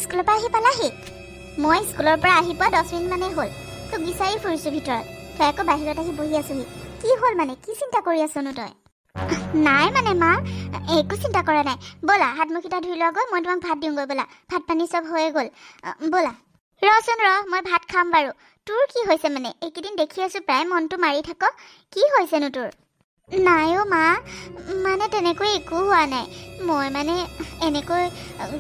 স্কুলৰ পৰা আহি পালাহি? মই স্কুলৰ পৰা আহি পোৱা 10 মিনিট মানে হ'ল। তোক বিচাৰি ফুৰিছোঁ ভিতৰত, তই আকৌ বাহিৰত আহি বহি আছোহি। কি হ'ল মানে, কি চিন্তা কৰি আছনো তই? নাই মানে মা, একো চিন্তা কৰা নাই। ব'লা হাত মুখিটা ধুই লোৱা গৈ, মই তোমাক ভাত দিওঁগৈ ব'লা। ভাত পানী চব হৈয়ে গ'ল, ব'লা। ৰচোন মই ভাত খাম বাৰু। তোৰ কি হৈছে মানে? এইকেইদিন দেখি আছোঁ প্ৰায় মনটো মাৰি থাক, কি হৈছেনো তোৰ? নাই অ' মা, মানে তেনেকৈ একো হোৱা নাই। মই মানে এনেকৈ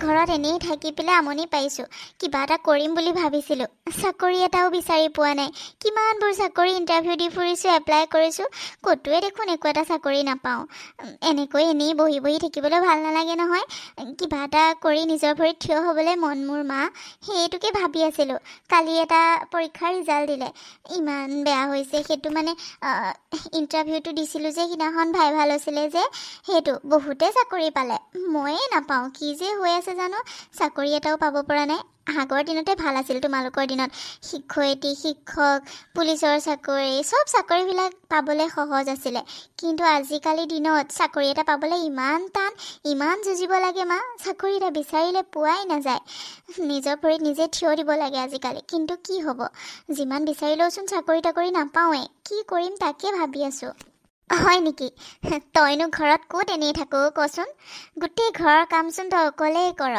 ঘৰত এনেই থাকি পেলাই আমনি পাইছোঁ। কিবা এটা কৰিম বুলি ভাবিছিলোঁ, চাকৰি এটাও বিচাৰি পোৱা নাই। কিমানবোৰ চাকৰি ইণ্টাৰভিউ দি ফুৰিছোঁ, এপ্লাই কৰিছোঁ, ক'তোৱে দেখোন একো এটা চাকৰি নাপাওঁ। এনেকৈ এনেই বহি বহি থাকিবলৈ ভাল নালাগে নহয়। কিবা এটা কৰি নিজৰ ভৰিত থিয় হ'বলৈ মন মোৰ মা, সেইটোকে ভাবি আছিলোঁ। কালি এটা পৰীক্ষাৰ ৰিজাল্ট দিলে, ইমান বেয়া হৈছে। সেইটো মানে ইণ্টাৰভিউটো দিছিলোঁ যে সিদিনাখন, ভাইভা লৈছিলে যে, সেইটো বহুতে চাকৰি পালে, ময়ে নাপাওঁ। কি যে হৈ আছে জানো, চাকৰি এটাও পাব পৰা নাই। আগৰ দিনতে ভাল আছিল, তোমালোকৰ দিনত শিক্ষয়িত্ৰী, শিক্ষক, পুলিচৰ চাকৰি, চব চাকৰিবিলাক পাবলৈ সহজ আছিলে। কিন্তু আজিকালি দিনত চাকৰি এটা পাবলৈ ইমান টান, ইমান যুঁজিব লাগে মা। চাকৰি এটা বিচাৰিলে পোৱাই নাযায়। নিজৰ ভৰিত নিজে থিয় দিব লাগে আজিকালি। কিন্তু কি হ'ব, যিমান বিচাৰিলেওচোন চাকৰি তাকৰি নাপাওঁৱেই। কি কৰিম তাকে ভাবি আছোঁ। হয় নেকি? তইনো ঘৰত ক'ত এনেই থাকো কচোন? গোটেই ঘৰৰ কামচোন তই অকলেই কৰ।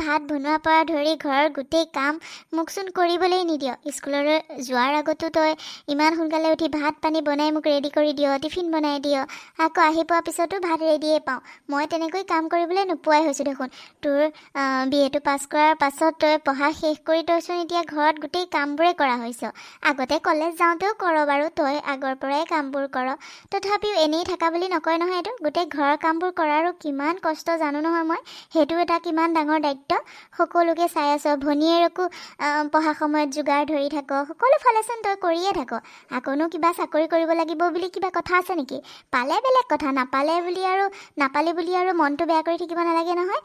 ভাত বনোৱাৰ পৰা ধৰি ঘৰৰ গোটেই কাম মোকচোন কৰিবলৈ নিদিয়। স্কুললৈ যোৱাৰ আগতো তই ইমান সোনকালে উঠি ভাত পানী বনাই মোক ৰেডি কৰি দিয়, টিফিন বনাই দিয়। আকৌ আহি পোৱাৰ পিছতো ভাত ৰেডিয়ে পাওঁ। মই তেনেকৈ কাম কৰিবলৈ নোপোৱাই হৈছোঁ দেখোন। তোৰ BA টো পাছ কৰাৰ পাছত তই পঢ়া শেষ কৰি তইচোন এতিয়া ঘৰত গোটেই কামবোৰে কৰা হৈছ। আগতে কলেজ যাওঁতেও কৰ বাৰু, তই আগৰ পৰাই কামবোৰ কৰ। তথাপিও এনেই থকা বুলি নকয় নহয় এইটো। গোটেই ঘৰৰ কামবোৰ কৰাৰো কিমান কষ্ট জানো নহয় মই। সেইটো এটা কিমান ডাঙৰ দায়িত্ব। সকলোকে চাই আছ, ভনীয়েৰকো পঢ়া সময়ত যোগাৰ ধৰি থাক, সকলো ফালেচোন তই কৰিয়ে থাক। আকৌনো কিবা চাকৰি কৰিব লাগিব বুলি কিবা কথা আছে নেকি? পালে বেলেগ কথা, নাপালে বুলি আৰু নাপালে বুলি আৰু মনটো বেয়া কৰি থাকিব নালাগে নহয়।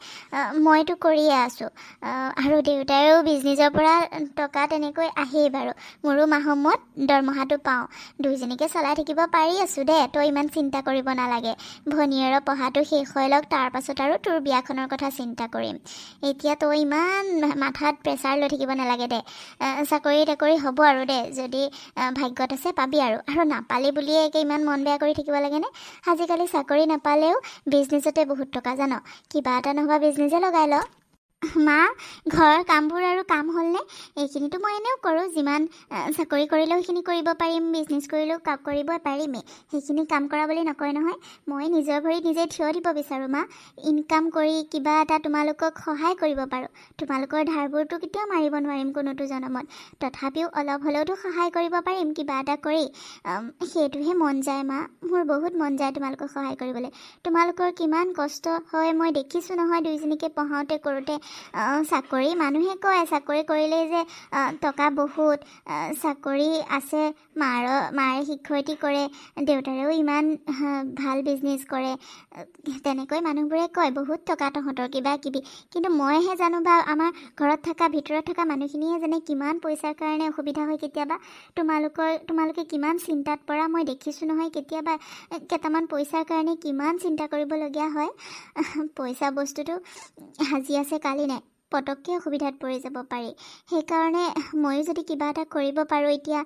মইতো কৰিয়ে আছোঁ, আৰু দেউতাৰেও বিজনেছৰ পৰা টকা তেনেকৈ আহেই বাৰু। মোৰো মাহমত দৰমহাটো পাওঁ। দুইজনীকে চলাই থাকিব পাৰি আছোঁ দে, তই ইমান চিন্তা কৰিব নালাগে। ভনীয়েৰৰ পঢ়াটো শেষ হৈ লওক, তাৰ পাছত আৰু তোৰ বিয়াখনৰ কথা চিন্তা কৰিম। এতিয়া তই ইমান মাথাত প্ৰেছাৰ লৈ থাকিব নালাগে দে। চাকৰি তাকৰি হ'ব আৰু দে, যদি ভাগ্যত আছে পাবি আৰু নাপালি বুলিয়ে একে ইমান মন বেয়া কৰি থাকিব লাগেনে? আজিকালি চাকৰি নাপালেও বিজনেছতে বহুত টকা জান। কিবা এটা নহ'বা বিজনেছে লগাই ল। মা, ঘৰৰ কামবোৰ আৰু কাম হ'লনে? এইখিনিতো মই এনেও কৰোঁ। যিমান চাকৰি কৰিলেও সেইখিনি কৰিব পাৰিম, বিজনেছ কৰিলেও কৰিব পাৰিমেই। সেইখিনি কাম কৰা বুলি নকয় নহয়। মই নিজৰ ভৰিত নিজে থিয় দিব বিচাৰোঁ মা। ইনকাম কৰি কিবা এটা তোমালোকক সহায় কৰিব পাৰোঁ। তোমালোকৰ ধাৰবোৰতো কেতিয়াও মাৰিব নোৱাৰিম কোনোটো জনমত, তথাপিও অলপ হ'লেওতো সহায় কৰিব পাৰিম কিবা এটা কৰি। সেইটোহে মন যায় মা, মোৰ বহুত মন যায় তোমালোকক সহায় কৰিবলৈ। তোমালোকৰ কিমান কষ্ট হয় মই দেখিছোঁ নহয়, দুইজনীকে পঢ়াওঁতে কৰোঁতে। চাকৰি, মানুহে কয় চাকৰি কৰিলেই যে টকা বহুত, চাকৰি আছে। মাৰে শিক্ষয়িত্ৰী কৰে, দেউতাৰেও ইমান ভাল বিজনেছ কৰে, তেনেকৈ মানুহবোৰে কয় বহুত টকা তহঁতৰ কিবা কিবি। কিন্তু মইহে জানো বা আমাৰ ঘৰত থকা ভিতৰত থকা মানুহখিনিয়ে জানে কিমান পইচাৰ কাৰণে অসুবিধা হয় কেতিয়াবা। তোমালোকে কিমান চিন্তাত পৰা মই দেখিছোঁ নহয়। কেতিয়াবা কেইটামান পইচাৰ কাৰণে কিমান চিন্তা কৰিবলগীয়া হয়। পইচা বস্তুটো আজি আছে কালি নাই, পটককৈ অসুবিধাত পৰি যাব পাৰি। সেইকাৰণে ময়ো যদি কিবা এটা কৰিব পাৰোঁ এতিয়া,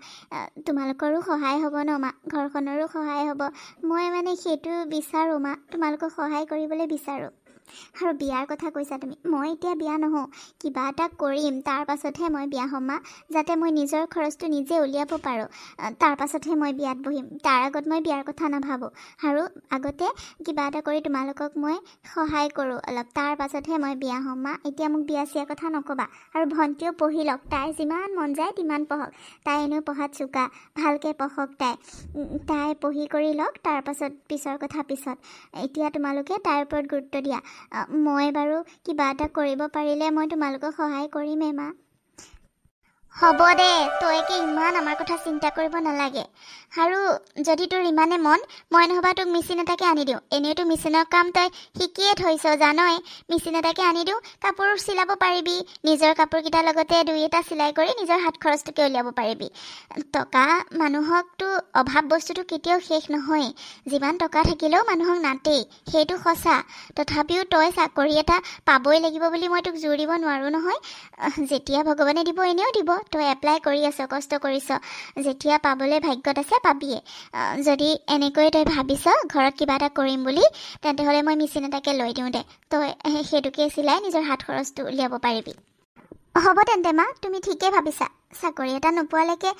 তোমালোকৰো সহায় হ'ব ন মা, ঘৰখনৰো সহায় হ'ব। মই মানে সেইটো বিচাৰোঁ মা, তোমালোকক সহায় কৰিবলৈ বিচাৰোঁ। আৰু বিয়াৰ কথা কৈছা তুমি, মই এতিয়া বিয়া নহওঁ, কিবা এটা কৰিম তাৰ পাছতহে মই বিয়া হ'ম মা। যাতে মই নিজৰ খৰচটো নিজে উলিয়াব পাৰোঁ, তাৰ পাছতহে মই বিয়াত বহিম। তাৰ আগত মই বিয়াৰ কথা নাভাবোঁ। আৰু আগতে কিবা এটা কৰি তোমালোকক মই সহায় কৰোঁ অলপ, তাৰ পাছতহে মই বিয়া হ'ম মা। এতিয়া মোক বিয়া চিয়াৰ কথা নক'বা। আৰু ভণ্টিও পঢ়ি লওক, তাই যিমান মন যায় তিমান পঢ়ক। তাই এনেও পঢ়াত চোকা, ভালকৈ পঢ়ক তাই পঢ়ি কৰি লওক, তাৰ পাছত পিছৰ কথা পিছত। এতিয়া তোমালোকে তাইৰ ওপৰত গুৰুত্ব দিয়া। মই বাৰু কিবা এটা কৰিব পাৰিলে মই তোমালোকক সহায় কৰিমেই মা। হ'ব দে, তই একে ইমান আমাৰ কথা চিন্তা কৰিব নালাগে। আৰু যদি তোৰ ইমানে মন, মই নহবা তোক মেচিন এটাকে আনি দিওঁ। এনেইতো মেচিনৰ কাম তই শিকিয়ে থৈছ জানই। মেচিন এটাকে আনি দিওঁ, কাপোৰ চিলাব পাৰিবি। নিজৰ কাপোৰকেইটাৰ লগতে দুই এটা চিলাই কৰি নিজৰ হাত খৰচটোকে উলিয়াব পাৰিবি। টকা মানুহকতো অভাৱ বস্তুটো কেতিয়াও শেষ নহয়। যিমান টকা থাকিলেও মানুহক নাটেই, সেইটো সঁচা। তথাপিও তই চাকৰি এটা পাবই লাগিব বুলি মই তোক জোৰ দিব নোৱাৰোঁ নহয়। যেতিয়া ভগৱানে দিব এনেও দিব। তই এপ্লাই কৰি আছ, কষ্ট কৰিছ, যেতিয়া পাবলৈ ভাগ্যত আছে পাবিয়ে। যদি এনেকৈ তই ভাবিছ ঘৰত কিবা এটা কৰিম বুলি, তেন্তে হ'লে মই মেচিন এটাকে লৈ দিওঁ দে। তই সেইটোকে চিলাই নিজৰ হাত খৰচটো উলিয়াব পাৰিবি। হ'ব তেন্তে মা, তুমি ঠিকেই ভাবিছা। চাকৰি এটা নোপোৱালৈকে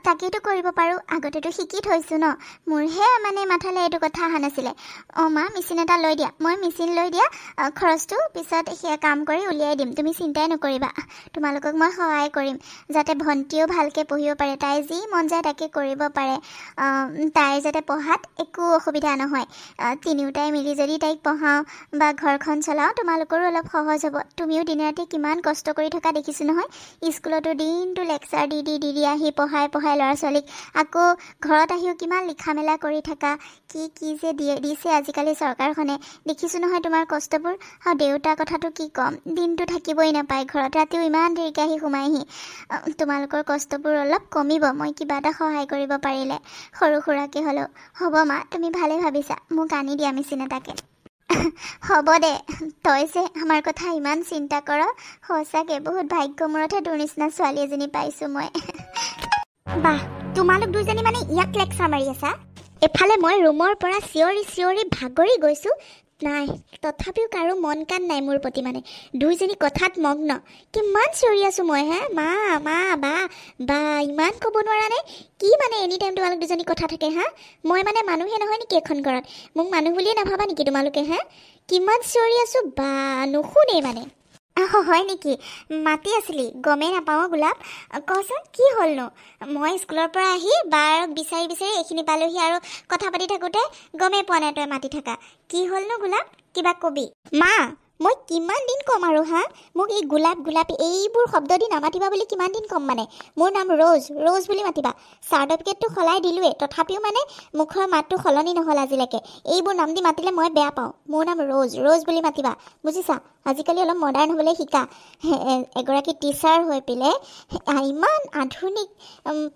তাকেইতো কৰিব পাৰোঁ। আগতেতো শিকি থৈছোঁ ন। মোৰহে মানে মাথালৈ এইটো কথা অহা নাছিলে। মা, মেচিন এটা লৈ দিয়া। মই মেচিন লৈ দিয়া খৰচটো পিছত সেয়া কাম কৰি উলিয়াই দিম। তুমি চিন্তাই নকৰিবা। তোমালোকক মই সহায় কৰিম, যাতে ভণ্টিও ভালকৈ পঢ়িব পাৰে। তাই যি মন যায় তাকে কৰিব পাৰে। তাইৰ যাতে পঢ়াত একো অসুবিধা নহয়। তিনিওটাই মিলি যদি তাইক পঢ়াওঁ বা ঘৰখন চলাওঁ, তোমালোকৰো অলপ সহজ হ'ব। তুমিও দিনে ৰাতি কিমান কষ্ট কৰি থকা দেখিছোঁ নহয়। স্কুলতো দিনটো লেকচাৰ দি আহি পঢ়াই ল'ৰা ছোৱালীক, আকৌ ঘৰত আহিও কিমান লিখা মেলা কৰি থাকা। কি যে দিছে আজিকালি চৰকাৰখনে। দেখিছোঁ নহয় তোমাৰ কষ্টবোৰ। আৰু দেউতাৰ কথাটো কি ক'ম, দিনটো থাকিবই নাপায় ঘৰত, ৰাতিও ইমান দেৰিকৈ আহি সোমাইহি। তোমালোকৰ কষ্টবোৰ অলপ কমিব মই কিবা এটা সহায় কৰিব পাৰিলে, সৰু সুৰাকৈ হ'লেও। হ'ব মা, তুমি ভালে ভাবিছা। মোক আনি দিয়া মেচিন এটাকে। হ'ব দে, তই যে আমাৰ কথা ইমান চিন্তা কৰ। সঁচাকৈ বহুত ভাগ্য মূৰতহে তোৰ নিচিনা ছোৱালী এজনী পাইছোঁ মই। বাহ, তোমালোক দুজনী মানে ইয়াক লেকচাৰ মাৰি আছা। এফালে মই ৰুমৰ পৰা চিঞৰি ভাগৰি গৈছোঁ। নাই, তথাপিও কাৰো মন কাণ নাই মোৰ প্ৰতি। মানে দুইজনী কথাত মগ্ন। কিমান চিঞৰি আছোঁ মই, মা বা ইমান ক'ব নোৱাৰা নে? কি মানে এনি টাইম তোমালোক দুজনী কথা থাকে মই মানে মানুহে নহয় নেকি এখন ঘৰত? মোক মানুহ বুলিয়ে নাভাবা নেকি তোমালোকে? কিমান চিঞৰি আছোঁ বা, নুশুনেই মানে। হয় নেকি? মাতি আছিলি, গমেই নাপাওঁ। গোলাপ, কচোন কি হ'লনো? মই স্কুলৰ পৰা আহি বাৰক বিচাৰি এইখিনি পালোহি, আৰু কথা পাতি থাকোঁতে গমেই পোৱা নাই তই মাতি থাকা। কি হ'লনো গোলাপ? কিবা কবি? মা, মই কিমান দিন ক'ম আৰু মোক এই গোলাপ এইবোৰ শব্দ দি নামাতিবা বুলি কিমান দিন ক'ম মানে? মোৰ নাম ৰ'জ বুলি মাতিবা। চাৰ্টিফিকেটটো সলাই দিলোঁৱেই, তথাপিও মানে মুখৰ মাতটো সলনি নহ'ল আজিলৈকে। এইবোৰ নাম দি মাতিলে মই বেয়া পাওঁ। মোৰ নাম ৰ'জ বুলি মাতিবা, বুজিছা? আজিকালি অলপ মডাৰ্ণ হ'বলৈ শিকা। এগৰাকী টিচাৰ হৈ পেলাই ইমান আধুনিক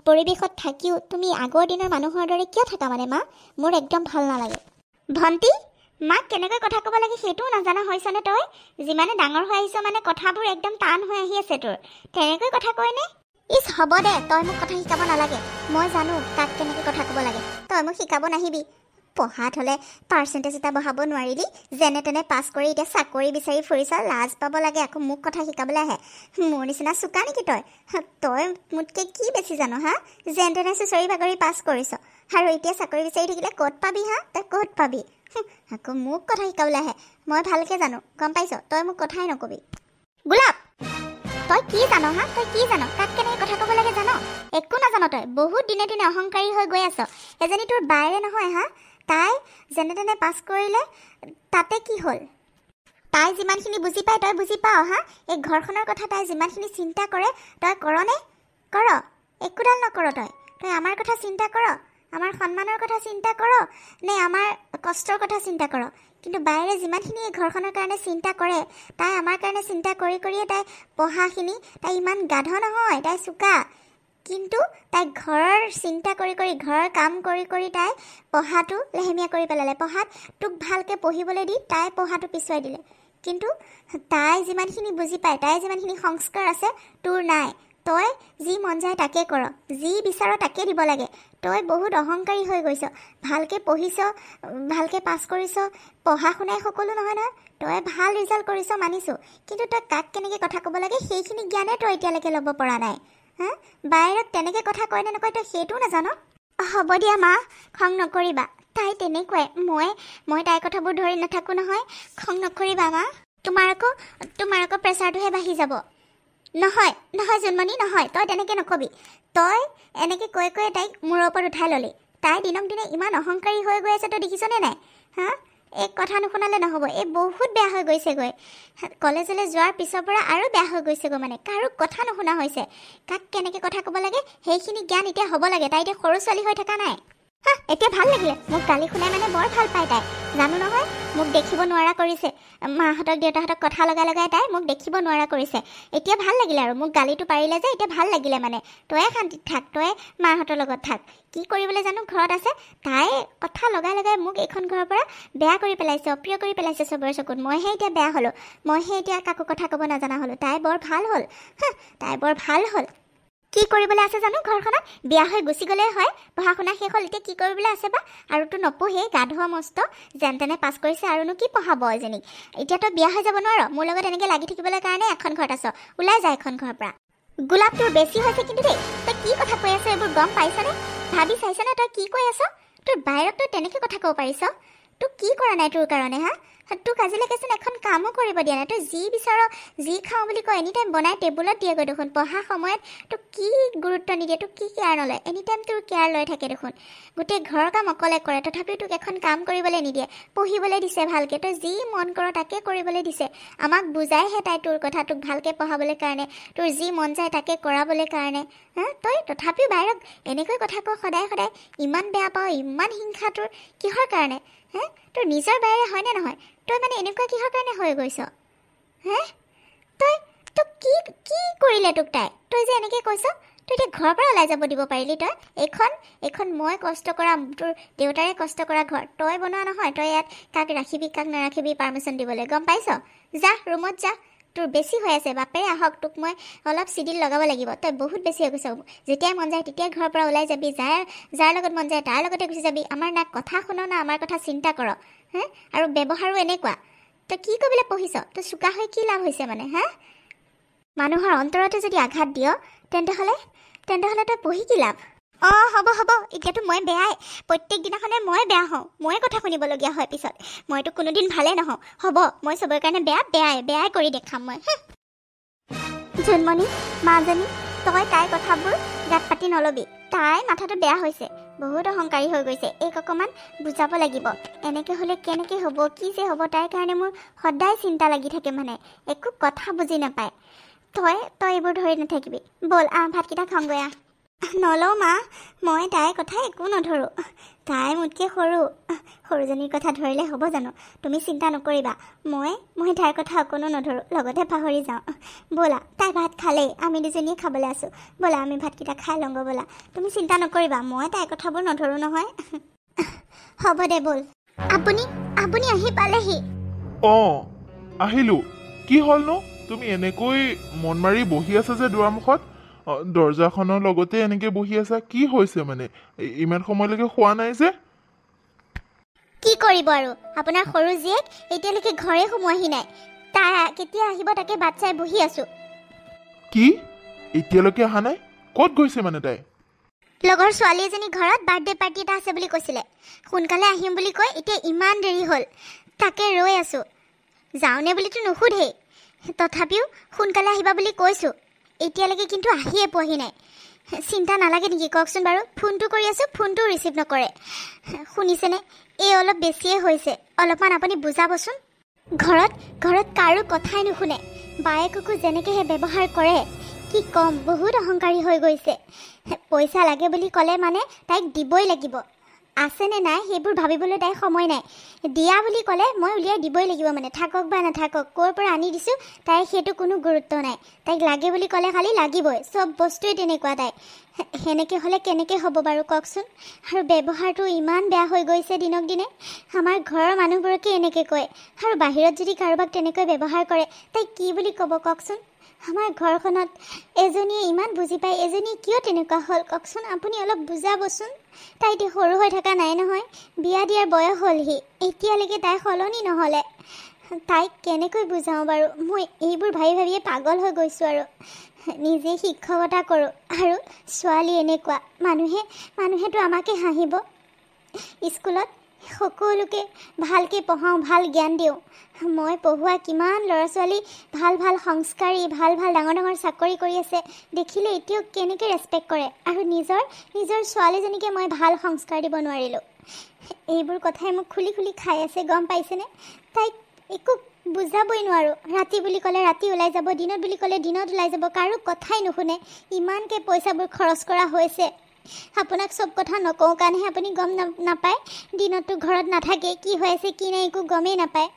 পৰিৱেশত থাকিও তুমি আগৰ দিনৰ মানুহৰ দৰে কিয় থাকা মানে মা? মোৰ একদম ভাল নালাগে। ভণ্টি, মাক কেনেকৈ কথা ক'ব লাগে সেইটোও নাজানা হৈছনে তই? যিমানে ডাঙৰ হৈ আহিছ মানে কথাবোৰ একদম টান হৈ আহি আছে তোৰ। তেনেকৈ কথা কয়নে? হ'ব দে, তই মোক কথা শিকাব নালাগে। মই জানো তাক কেনেকৈ কথা ক'ব লাগে। তই মোক শিকাব নাহিবি। পঢ়াত হ'লে পাৰ্চেণ্টেজ এটা বঢ়াব নোৱাৰিলি, যেনে তেনে পাছ কৰি এতিয়া চাকৰি বিচাৰি ফুৰিছ। লাজ পাব লাগে, আকৌ মোক কথা শিকাবলৈ আহে। মোৰ নিচিনা চোকা নেকি তই? তই মোতকৈ কি বেছি জানো যেন তেনে চুচৰি বাগৰি পাছ কৰিছ, আৰু এতিয়া চাকৰি বিচাৰি থাকিলে ক'ত পাবি তই ক'ত পাবি? আকৌ মোক কথা শিকাবলৈ আহে। মই ভালকৈ জানো, গম পাইছ? তই মোক কথাই নকবি। গোলাপ, তই কি জানো তই কি জানো? কাক কেনেকৈ কথা ক'ব লাগে জানো? একো নাজানো তই। বহুত দিনে অহংকাৰী হৈ গৈ আছ। এজনী তোৰ বায়েৰে নহয় তাই যেনে তেনে পাছ কৰিলে, তাতে কি হ'ল? তাই যিমানখিনি বুজি পায় তই বুজি পাৱ এই ঘৰখনৰ কথা তাই যিমানখিনি চিন্তা কৰে তই কৰনে? কৰ? একোডাল নকৰ। তই আমাৰ কথা চিন্তা কৰ, আমাৰ সন্মানৰ কথা চিন্তা কৰ, নে আমাৰ কষ্টৰ কথা চিন্তা কৰ? কিন্তু বায়েৰে যিমানখিনি এই ঘৰখনৰ কাৰণে চিন্তা কৰে, তাই আমাৰ কাৰণে চিন্তা কৰিয়ে তাই পঢ়াখিনি, তাই ইমান গাধ নহয়, তাই চোকা। কিন্তু তাই ঘৰৰ চিন্তা কৰি ঘৰৰ কাম কৰি তাই পঢ়াটো লেহেমীয়া কৰি পেলালে। পঢ়াত তোক ভালকৈ পঢ়িবলৈ দি তাই পঢ়াটো পিছুৱাই দিলে। কিন্তু তাই যিমানখিনি বুজি পায়, তাই যিমানখিনি সংস্কাৰ আছে তোৰ নাই। তই যি মন যায় তাকে কৰ, যি বিচাৰ তাকে দিব লাগে। তই বহুত অহংকাৰী হৈ গৈছ। ভালকৈ পঢ়িছ, ভালকৈ পাছ কৰিছ, পঢ়া শুনাই সকলো নহয়। তই ভাল ৰিজাল্ট কৰিছ মানিছোঁ, কিন্তু তই কাক কেনেকৈ কথা ক'ব লাগে সেইখিনি জ্ঞানে তই এতিয়ালৈকে ল'ব পৰা নাই। বায়েৰক তেনেকৈ কথা কয় নে নকয় তই সেইটোও নাজানো? হ'ব দিয়া মা, খং নকৰিবা। তাই তেনেকুৱাই। মই তাইৰ কথাবোৰ ধৰি নাথাকোঁ নহয়। খং নকৰিবা মা। তোমাৰ আকৌ প্ৰেছাৰটোহে বাঢ়ি যাব। নহয় জোনমণি, নহয়। তই তেনেকৈ নকবি। তই এনেকৈ কৈ তাইক মূৰৰ ওপৰত উঠাই ল'লি। তাই দিনক দিনে ইমান অহংকাৰী হৈ গৈ আছে, তই দেখিছনে নাই? এক কথা নুশুনালে নহ'ব। এই বহুত বেয়া হৈ গৈছেগৈ। কলেজলৈ যোৱাৰ পিছৰ পৰা আৰু বেয়া হৈ গৈছেগৈ মানে। কাৰো কথা নুশুনা হৈছে। কাক কেনেকৈ কথা ক'ব লাগে সেইখিনি জ্ঞান এতিয়া হ'ব লাগে। তাই এতিয়া সৰু ছোৱালী হৈ থকা নাই। এতিয়া ভাল লাগিলে। মোক গালি শুনাই মানে বৰ ভাল পায় তাই। জানো নহয়, মোক দেখিব নোৱাৰা কৰিছে। মাহঁতক দেউতাহঁতক কথা লগাই লগাই তাই মোক দেখিব নোৱাৰা কৰিছে। এতিয়া ভাল লাগিলে আৰু মোক গালিটো পাৰিলে যে এতিয়া ভাল লাগিলে মানে। তয়ে শান্তিত থাক, তয়ে মাহঁতৰ লগত থাক। কি কৰিবলৈ জানো ঘৰত আছে। তাই কথা লগাই লগাই মোক এইখন ঘৰৰ পৰা বেয়া কৰি পেলাইছে, অপ্ৰিয় কৰি পেলাইছে চবৰে চকুত। মইহে এতিয়া বেয়া হ'লোঁ। মইহে এতিয়া কাকো কথা ক'ব নাজানা হ'লোঁ। তাই বৰ ভাল হ'ল। তাই বৰ ভাল হ'ল। কি কৰিবলৈ আছে জানো ঘৰখনত? বিয়া হৈ গুচি গ'লেই হয়। পঢ়া শুনা শেষ হ'ল, এতিয়া কি কৰিবলৈ আছে বা? আৰুতো নপঢ়েই, গাধোৱা মস্ত। যেন তেনে পাছ কৰিছে, আৰুনো কি পঢ়াব এজনীক? এতিয়া তই বিয়া হৈ যাব নোৱাৰ। মোৰ লগত এনেকৈ লাগি থাকিবলৈ কাৰণে এখন ঘৰত আছ। ওলাই যায় এখন ঘৰৰ পৰা। গোলাপ তোৰ বেছি হৈছে কিন্তু দেই। তই কি কথা কৈ আছ এইবোৰ গম পাইছনে? ভাবি চাইছনে তই কি কৈ আছ? তোৰ বাহিৰত তই তেনেকৈ কথা ক'ব পাৰিছ? তোক কি কৰা নাই তোৰ কাৰণে? তোক আজিলৈকেচোন এখন কামো কৰিব দিয়া নাই। তই যি বিচাৰ, যি খাওঁ বুলি কয় এনি টাইম বনাই টেবুলত দিয়েগৈ দেখোন। পঢ়া সময়ত তোক কি গুৰুত্ব নিদিয়ে, তোক কি কেয়াৰ নলয়। এনি টাইম তোৰ কেয়াৰ লৈ থাকে দেখোন। গোটেই ঘৰৰ কাম অকলে কৰে, তথাপিও তোক এখন কাম কৰিবলৈ নিদিয়ে। পঢ়িবলৈ দিছে ভালকৈ। তই যি মন কৰ তাকে কৰিবলৈ দিছে। আমাক বুজাইহে তাই তোৰ কথা, তোক ভালকৈ পঢ়াবলৈ কাৰণে, তোৰ যি মন যায় তাকে কৰাবলৈ কাৰণে। তই তথাপিও বাহিৰক এনেকৈ কথা কওঁ সদায় সদায়। ইমান বেয়া পাওঁ, ইমান হিংসা তোৰ কিহৰ কাৰণে? তোৰ নিজৰ বাহিৰে হয়নে নহয়? তই মানে এনেকুৱা কিহৰ কাৰণে হৈ গৈছ? তোক কি কৰিলে তোক তাই? তই যে এনেকৈ কৈছ, তই এতিয়া ঘৰৰ পৰা ওলাই যাব দিব পাৰিলি তই? এইখন মই কষ্ট কৰা, তোৰ দেউতাৰে কষ্ট কৰা ঘৰ। তই বনোৱা নহয়। তই ইয়াত কাক ৰাখিবি কাক নাৰাখিবি পাৰ্মিশ্যন দিবলৈ, গম পাইছ? যা ৰুমত যা। তোৰ বেছি হৈ আছে। বাপেৰে আহক, তোক মই অলপ চিডিল লগাব লাগিব। তই বহুত বেছি হৈ গৈছ। যেতিয়াই মন যায় তেতিয়াই ঘৰৰ পৰা ওলাই যাবি। যাৰ লগত মন যায় তাৰ লগতে গুচি যাবি। আমাৰ না কথা শুন না আমাৰ কথা চিন্তা কৰ। আৰু ব্যৱহাৰো এনেকুৱা। তই কি কৰিবলৈ পঢ়িছ? তই চোকা হৈ কি লাভ হৈছে মানে? মানুহৰ অন্তৰতে যদি আঘাত দিয় তেন্তে হ'লে তই পঢ়ি কি লাভ? হ'ব এতিয়াতো মই বেয়াই। প্ৰত্যেক দিনাখনে মই বেয়া হওঁ। ময়ে কথা শুনিবলগীয়া হয় পিছত। মইতো কোনোদিন ভালে নহওঁ। হ'ব, মই চবৰে কাৰণে বেয়াই কৰি দেখাম মই। জোনমণি, মাজনী, তই তাইৰ কথাবোৰ গাত পাতি নলবি। তাই মাথাটো বেয়া হৈছে, বহুত অহংকাৰী হৈ গৈছে। এইক অকণমান বুজাব লাগিব। এনেকৈ হ'লে কেনেকৈ হ'ব, কি যে হ'ব। তাইৰ কাৰণে মোৰ সদায় চিন্তা লাগি থাকে মানে। একো কথা বুজি নাপায়। তই এইবোৰ ধৰি নাথাকিবি। ব'ল ভাতকেইটা খাওঁগৈ আহ। নলওঁ মা, মই তাইৰ কথা একো নধৰোঁ। তাই মোতকৈ সৰুজনীৰ কথা ধৰিলে হ'ব জানো? তুমি চিন্তা নকৰিবা। মই তাইৰ কথা অকণো নধৰোঁ, লগতে পাহৰি যাওঁ। ব'লা, তাই ভাত খালেই, আমি দুজনীয়ে খাবলৈ আছোঁ। ব'লা আমি ভাতকেইটা খাই লওঁগৈ ব'লা। তুমি চিন্তা নকৰিবা, মই তাইৰ কথাবোৰ নধৰোঁ নহয়। হ'ব দে ব'ল। আপুনি আহি পালেহি? আহিলোঁ। কি হ'লনো? তুমি এনেকৈ মন মাৰি বহি আছা যে দুৱাৰমুখত? দৰ্জাখনৰ লগতে এনেকৈ বহি আছা, কি হৈছে মানে? ইমান সময়লৈকে খোৱা নাই যে? কি কৰিব আৰু, আপোনাৰ সৰু জীয়েক এতিয়ালৈকে ঘৰে সোমোৱাহি নাই। তাই কেতিয়া আহিব তাকে বাট চাই বহি আছোঁ। কি? এতিয়ালৈকে অহা নাই? ক'ত গৈছে মানে তাই? লগৰ ছোৱালী এজনী ঘৰত বাৰ্থডে পাৰ্টি এটা আছে বুলি কৈছিলে। সোনকালে আহিম বুলি কৈ এতিয়া ইমান দেৰি হ'ল। তাকে ৰৈ আছোঁ। যাওঁনে বুলিতো নুসুধেই, তথাপিও সোনকালে আহিবা বুলি কৈছোঁ। এতিয়ালৈকে কিন্তু আহিয়ে পোৱাহি নাই। চিন্তা নালাগে নেকি কওকচোন বাৰু? ফোনটো কৰি আছোঁ, ফোনটোও ৰিচিভ নকৰে। শুনিছেনে? এই অলপ বেছিয়ে হৈছে। অলপমান আপুনি বুজাবচোন। ঘৰত কাৰো কথাই নুশুনে। বায়েককো যেনেকৈহে ব্যৱহাৰ কৰে কি ক'ম, বহুত অহংকাৰী হৈ গৈছে। পইচা লাগে বুলি ক'লে মানে তাইক দিবই লাগিব। আছেনে নাই সেইবোৰ ভাবিবলৈ তাইৰ সময় নাই। দিয়া বুলি ক'লে মই উলিয়াই দিবই লাগিব মানে, থাকক বা নাথাকক, ক'ৰ পৰা আনি দিছোঁ তাইৰ সেইটো কোনো গুৰুত্ব নাই। তাইক লাগে বুলি ক'লে খালি লাগিবই। চব বস্তুৱেই তেনেকুৱা তাই। সেনেকৈ হ'লে কেনেকৈ হ'ব বাৰু কওকচোন? আৰু ব্যৱহাৰটো ইমান বেয়া হৈ গৈছে দিনক দিনে। আমাৰ ঘৰৰ মানুহবোৰকে এনেকৈ কয়, আৰু বাহিৰত যদি কাৰোবাক তেনেকৈ ব্যৱহাৰ কৰে তাই কি বুলি ক'ব কওকচোন? আমাৰ ঘৰখনত এজনীয়ে ইমান বুজি পায়, এজনীয়ে কিয় তেনেকুৱা হ'ল কওকচোন? আপুনি অলপ বুজাবচোন। তাই এতিয়া সৰু হৈ থকা নাই নহয়, বিয়া দিয়াৰ বয়স হ'লহি। এতিয়ালৈকে তাই সলনি নহ'লে। তাইক কেনেকৈ বুজাওঁ বাৰু? মই এইবোৰ ভাবিয়ে পাগল হৈ গৈছোঁ। আৰু নিজে শিক্ষকতা কৰোঁ, আৰু ছোৱালী এনেকুৱা। মানুহেতো আমাকে হাঁহিব। স্কুলত সকলোকে ভালকৈ পঢ়াওঁ, ভাল জ্ঞান দিওঁ। মই পঢ়োৱা কিমান ল'ৰা ছোৱালী ভাল সংস্কাৰী, ভাল ডাঙৰ চাকৰি কৰি আছে। দেখিলে এতিয়াও কেনেকৈ ৰেচপেক্ট কৰে। আৰু নিজৰ ছোৱালীজনীকে মই ভাল সংস্কাৰ দিব নোৱাৰিলোঁ। এইবোৰ কথাই মোক খুলি খুলি খাই আছে, গম পাইছেনে? তাইক একো বুজাবই নোৱাৰোঁ। ৰাতি বুলি ক'লে ৰাতি ওলাই যাব, দিনত বুলি ক'লে দিনত ওলাই যাব, কাৰো কথাই নুশুনে। ইমানকৈ পইচাবোৰ খৰচ কৰা হৈছে। আপোনাক চব কথা নকওঁ কাৰণেহে আপুনি গম নাপায়। দিনততো ঘৰত নাথাকে, কি হৈ আছে কি নাই একো গমেই নাপায়।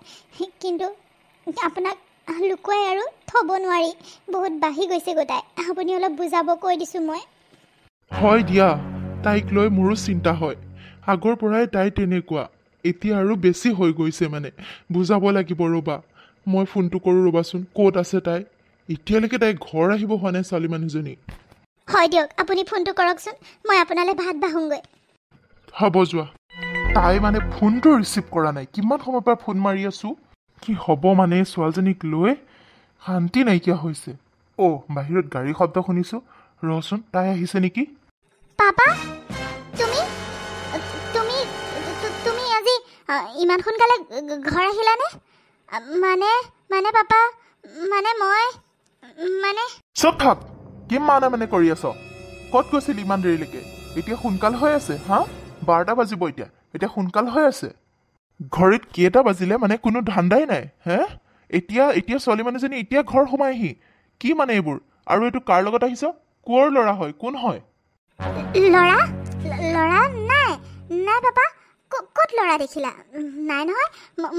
কিন্তু আপোনাক লুকুৱাই আৰু থ'ব নোৱাৰি, বহুত বাঢ়ি গৈছে গোটাই। আপুনি অলপ বুজাব কৈ দিছোঁ মই। হয় দিয়া, তাইক লৈ মোৰো চিন্তা হয়। আগৰ পৰাই তাই তেনেকুৱা, এতিয়া আৰু বেছি হৈ গৈছে মানে। বুজাব লাগিব ৰ'বা, মই ফোনটো কৰোঁ ৰ'বাচোন। ক'ত আছে তাই? এতিয়ালৈকে তাই ঘৰ আহিব হোৱা নাই ছোৱালী মানুহজনী। হয় দিয়ক, আপুনি ফোনটো কৰকচোন, মই আপোনালৈ ভাত বাঢ়োঁগৈ। হ'ব যোৱা। তাই মানে ফোনটো ৰিচিভ কৰা নাই, কিমান সময়ৰ পৰা ফোন মাৰি আছোঁ। কি হ'ব মানে ছোৱালীজনীক লৈ শান্তি নাইকিয়া হৈছে। বাহিৰত গাড়ী শব্দ শুনিছোঁ, ৰচোন তাই আহিছে নেকি? পাপা, তুমি তুমি তুমি আজি ইমান সোনকালে ঘৰ আহিলানে? মানে পাপা, মই চব থাক, কি মানে কৰি আছ? ক'ত গৈছিল ইমান দেৰিলৈকে? এতিয়া সোনকাল হৈ আছে, 12টা বাজিব এতিয়া সোনকাল হৈ আছে। ঘড়ীত কেইটা বাজিলে মানে কোনো ধান্দাই নাই। এতিয়া ছোৱালী মানুহজনী এতিয়া ঘৰ সোমাইহি, কি মানে এইবোৰ? আৰু এইটো কাৰ লগত আহিছ? কোৰ ল'ৰা হয়? কোন হয়? ল'ৰা নাই পাপা, ক'ত ল'ৰা দেখিলা? নাই নহয়,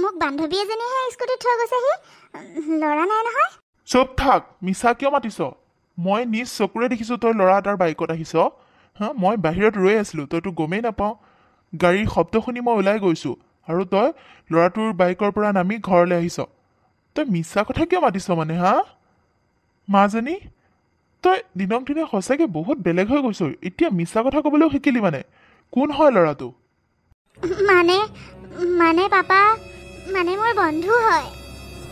মোক বান্ধৱী এজনীহে স্কুটিত থৈ গৈছেহি, ল'ৰা নাই নহয়। চুপ থাক, মিছা কিয় মাতিছ? মই নিজ চকুৰে দেখিছোঁ তই ল'ৰা এটাৰ বাইকত আহিছ। মই বাহিৰত ৰৈ আছিলোঁ, তইতো গমেই নাপাওঁ। গাড়ীৰ শব্দ শুনি মই ওলাই গৈছোঁ, আৰু তই ল'ৰাটোৰ বাইকৰ পৰা নামি ঘৰলৈ আহিছ। তই মিছা কথা কিয় মাতিছ মানে? মাজনী, তই দিনক দিনে সঁচাকৈ বহুত বেলেগ হৈ গৈছ। এতিয়া মিছা কথা ক'বলৈও শিকিলি মানে? কোন হয় ল'ৰাটো? মানে পাপা, মানে মোৰ বন্ধু হয়।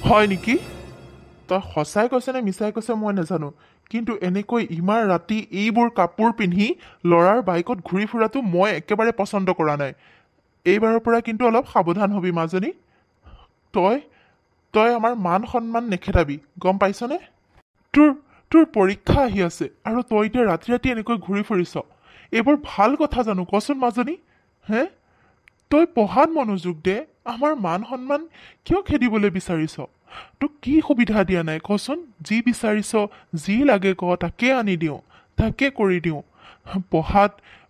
হয় নেকি? তই সঁচাই কৈছ নে মিছাই কৈছ মই নাজানো, কিন্তু এনেকৈ ইমান ৰাতি এইবোৰ কাপোৰ পিন্ধি ল'ৰাৰ বাইকত ঘূৰি ফুৰাটো মই একেবাৰে পচন্দ কৰা নাই। এইবাৰৰ পৰা কিন্তু অলপ সাৱধান হবি মাজনী। তই আমাৰ মান সন্মান নেখেদাবি, গম পাইছনে? তোৰ পৰীক্ষা আহি আছে, আৰু তই এতিয়া ৰাতি ৰাতি এনেকৈ ঘূৰি ফুৰিছ। এইবোৰ ভাল কথা জানো কচোন মাজনী? তই পঢ়াত মনোযোগ দে, আমাৰ মান সন্মান কিয় খেদিবলৈ বিচাৰিছ? তোক কি সুবিধা দিয়া নাই কচোন? যি বিচাৰিছ, যি লাগে ক, তাকে আনি দিওঁ, তাকে কৰি দিওঁ।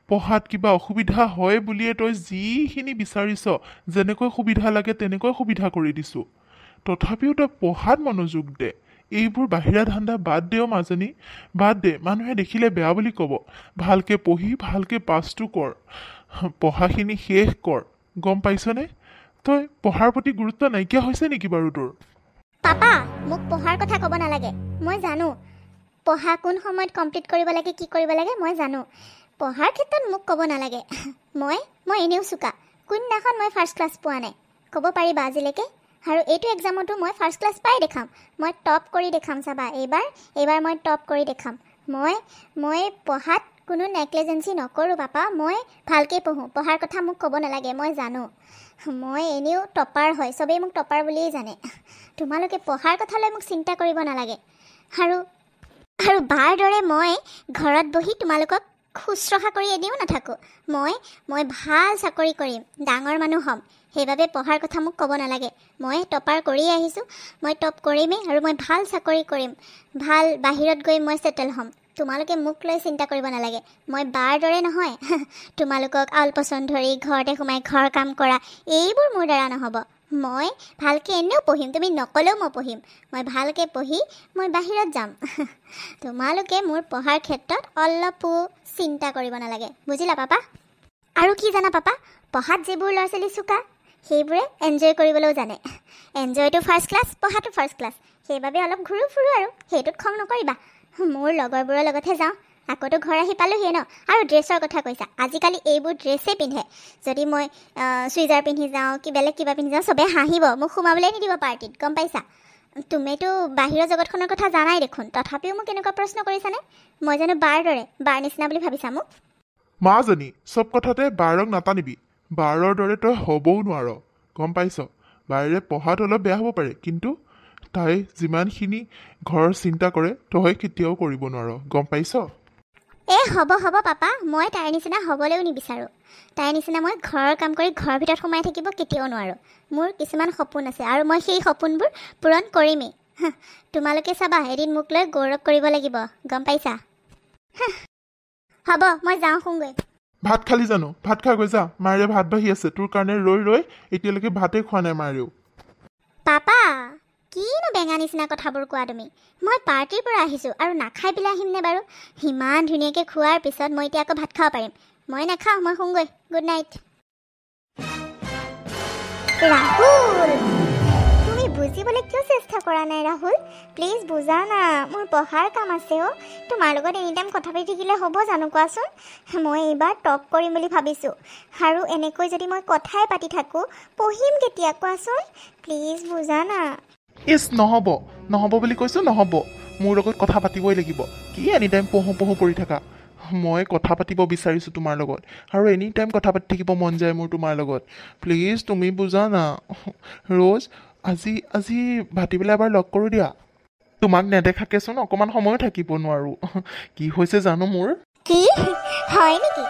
পঢ়াত কিবা অসুবিধা হয় বুলিয়ে তই যিখিনি বিচাৰিছ, যেনেকৈ সুবিধা লাগে তেনেকৈ সুবিধা কৰি দিছোঁ। তথাপিও তই পঢ়াত মনোযোগ দে। এইবোৰ বাহিৰা ধান্দা বাদ দেও মাজনী, বাদ দে। মানুহে দেখিলে বেয়া বুলি ক'ব। ভালকৈ পঢ়ি ভালকৈ পাছটো কৰ, পঢ়াখিনি শেষ কৰ, গম পাইছনে? তই পঢ়াৰ প্ৰতি গুৰুত্ব নাইকিয়া হৈছে নেকি বাৰু তোৰ? পাপা, মোক পঢ়াৰ কথা ক'ব নালাগে। মই জানো পঢ়া কোন সময়ত কমপ্লিট কৰিব লাগে, কি কৰিব লাগে মই জানো। পঢ়াৰ ক্ষেত্ৰত মোক ক'ব নালাগে। মই এনেও চোকা। কোনদিনাখন মই ফাৰ্ষ্ট ক্লাছ পোৱা নাই ক'ব পাৰিবা আজিলৈকে? আৰু এইটো এক্সামতো মই ফাৰ্ষ্ট ক্লাছ পাই দেখাম। মই টপ কৰি দেখাম, চাবা। এইবাৰ মই টপ কৰি দেখাম। মই পঢ়াত কোনো নেগলিজেঞ্চি নকৰোঁ পাপা। মই ভালকৈ পঢ়োঁ। পঢ়াৰ কথা মোক ক'ব নালাগে, মই জানো। মই এনেও টপাৰ হয়, চবেই মোক টপাৰ বুলিয়েই জানে। তোমালোকে পঢ়াৰ কথা লৈ মোক চিন্তা কৰিব নালাগে। আৰু বাৰ দৰে মই ঘৰত বহি তোমালোকক শুশ্ৰূষা কৰি এনেও নাথাকোঁ। মই ভাল চাকৰি কৰিম, ডাঙৰ মানুহ হ'ম। সেইবাবে পঢ়াৰ কথা মোক ক'ব নালাগে। মই টপাৰ কৰিয়ে আহিছোঁ, মই টপ কৰিমেই, আৰু মই ভাল চাকৰি কৰিম, ভাল বাহিৰত গৈ মই ছেটেল হ'ম। তোমালোকে মোক লৈ চিন্তা কৰিব নালাগে। মই বাৰ দৰে নহয়, তোমালোকক আলপৈচান ধৰি ঘৰতে সোমাই ঘৰ কাম কৰা, এইবোৰ মোৰ দ্বাৰা নহ'ব। মই ভালকৈ এনেও পঢ়িম, তুমি নক'লেও মই পঢ়িম। মই ভালকৈ পঢ়ি মই বাহিৰত যাম। তোমালোকে মোৰ পঢ়াৰ ক্ষেত্ৰত অলপো চিন্তা কৰিব নালাগে, বুজিলা পাপা? আৰু কি জানা পাপা, পঢ়াত যিবোৰ ল'ৰা ছোৱালী চোকা সেইবোৰে এনজয় কৰিবলৈও জানে। এনজয়টো ফাৰ্ষ্ট ক্লাছ, পঢ়াটো ফাৰ্ষ্ট ক্লাছ। সেইবাবে অলপ ঘূৰো ফুৰো, আৰু সেইটোত খং নকৰিবা। মোৰ লগৰবোৰৰ লগতহে যাওঁ, আকৌতো ঘৰ আহি পালোহিয়ে ন। আৰু ড্ৰেছৰ কথা কৈছা, আজিকালি এইবোৰ ড্ৰেছেই পিন্ধে। যদি মই চুইজাৰ পিন্ধি যাওঁ, বেলেগ কিবা পিন্ধি যাওঁ, চবেই হাঁহিব, মোক সোমাবলৈ নিদিব পাৰ্টিত, গম পাইছা? তুমিতো বাহিৰৰ জগতখনৰ কথা জানাই দেখোন, তথাপিও মোক এনেকুৱা প্ৰশ্ন কৰিছানে? মই জানো বাৰ দৰে, বাৰ নিচিনা বুলি ভাবিছা মোক? মাজনী, চব কথাতে বাৰক নাটানিবি। বাৰৰ দৰে তই হ'বও নোৱাৰ, গম পাইছ? বাৰে পঢ়াত অলপ বেয়া হ'ব পাৰে, কিন্তু তাই যিমানখিনি ঘৰৰ চিন্তা কৰে তই কেতিয়াও কৰিব নোৱাৰ, গম পাইছ? হ'ব হ'ব পাপা, মই তাইৰ নিচিনা হ'বলৈও নিবিচাৰোঁ। তাইৰ নিচিনা মই ঘৰৰ কাম কৰি ঘৰৰ ভিতৰত সোমাই থাকিব কেতিয়াও নোৱাৰোঁ। মোৰ কিছুমান সপোন আছে আৰু মই সেই সপোনবোৰ পূৰণ কৰিমেই। তোমালোকে চাবা, এদিন মোক লৈ গৌৰৱ কৰিব লাগিব, গম পাইছা? হ'ব, মই যাওঁ শুংগৈ। ভাত খালি জানো? ভাত খাই গৈ যা, মাৰে ভাত বাঢ়ি আছে তোৰ কাৰণে ৰৈ ৰৈ, এতিয়ালৈকে ভাতেই খোৱা নাই মাৰেও। পাপা, কিনো বেঙা নিচিনা কথাবোৰ কোৱা তুমি? মই পাৰ্টিৰ পৰা আহিছোঁ আৰু নাখাই পেলাই আহিমনে বাৰু? ইমান ধুনীয়াকৈ খোৱাৰ পিছত মই এতিয়া আকৌ ভাত খাব পাৰিম? মই নাখাওঁ, মই শুংগৈ। Good night. ৰাহুল, তুমি বুজিবলৈ কিয় চেষ্টা কৰা নাই ৰাহুল? প্লিজ বুজা না, মোৰ পঢ়াৰ কাম আছে অ'। তোমাৰ লগত এনি টাইম কথা পাতি থাকিলে হ'ব জানো কোৱাচোন? মই এইবাৰ টপ কৰিম বুলি ভাবিছোঁ, আৰু এনেকৈ যদি মই কথাই পাতি থাকোঁ পঢ়িম কেতিয়া কোৱাচোন? প্লিজ বুজা না। ইছ, নহ'ব নহ'ব বুলি কৈছোঁ, নহ'ব। মোৰ লগত কথা পাতিবই লাগিব। কি এনি টাইম পঢ়োঁ কৰি থাকা? মই কথা পাতিব বিচাৰিছোঁ তোমাৰ লগত, আৰু এনি টাইম কথা পাতি থাকিব মন যায় মোৰ তোমাৰ লগত। প্লিজ তুমি বুজা না। ৰ'জ, আজি ভাটিবেলা এবাৰ লগ কৰোঁ দিয়া। তোমাক নেদেখাকেচোন অকণমান সময়ো থাকিব নোৱাৰোঁ। কি হৈছে জানো মোৰ? কি হয় নেকি?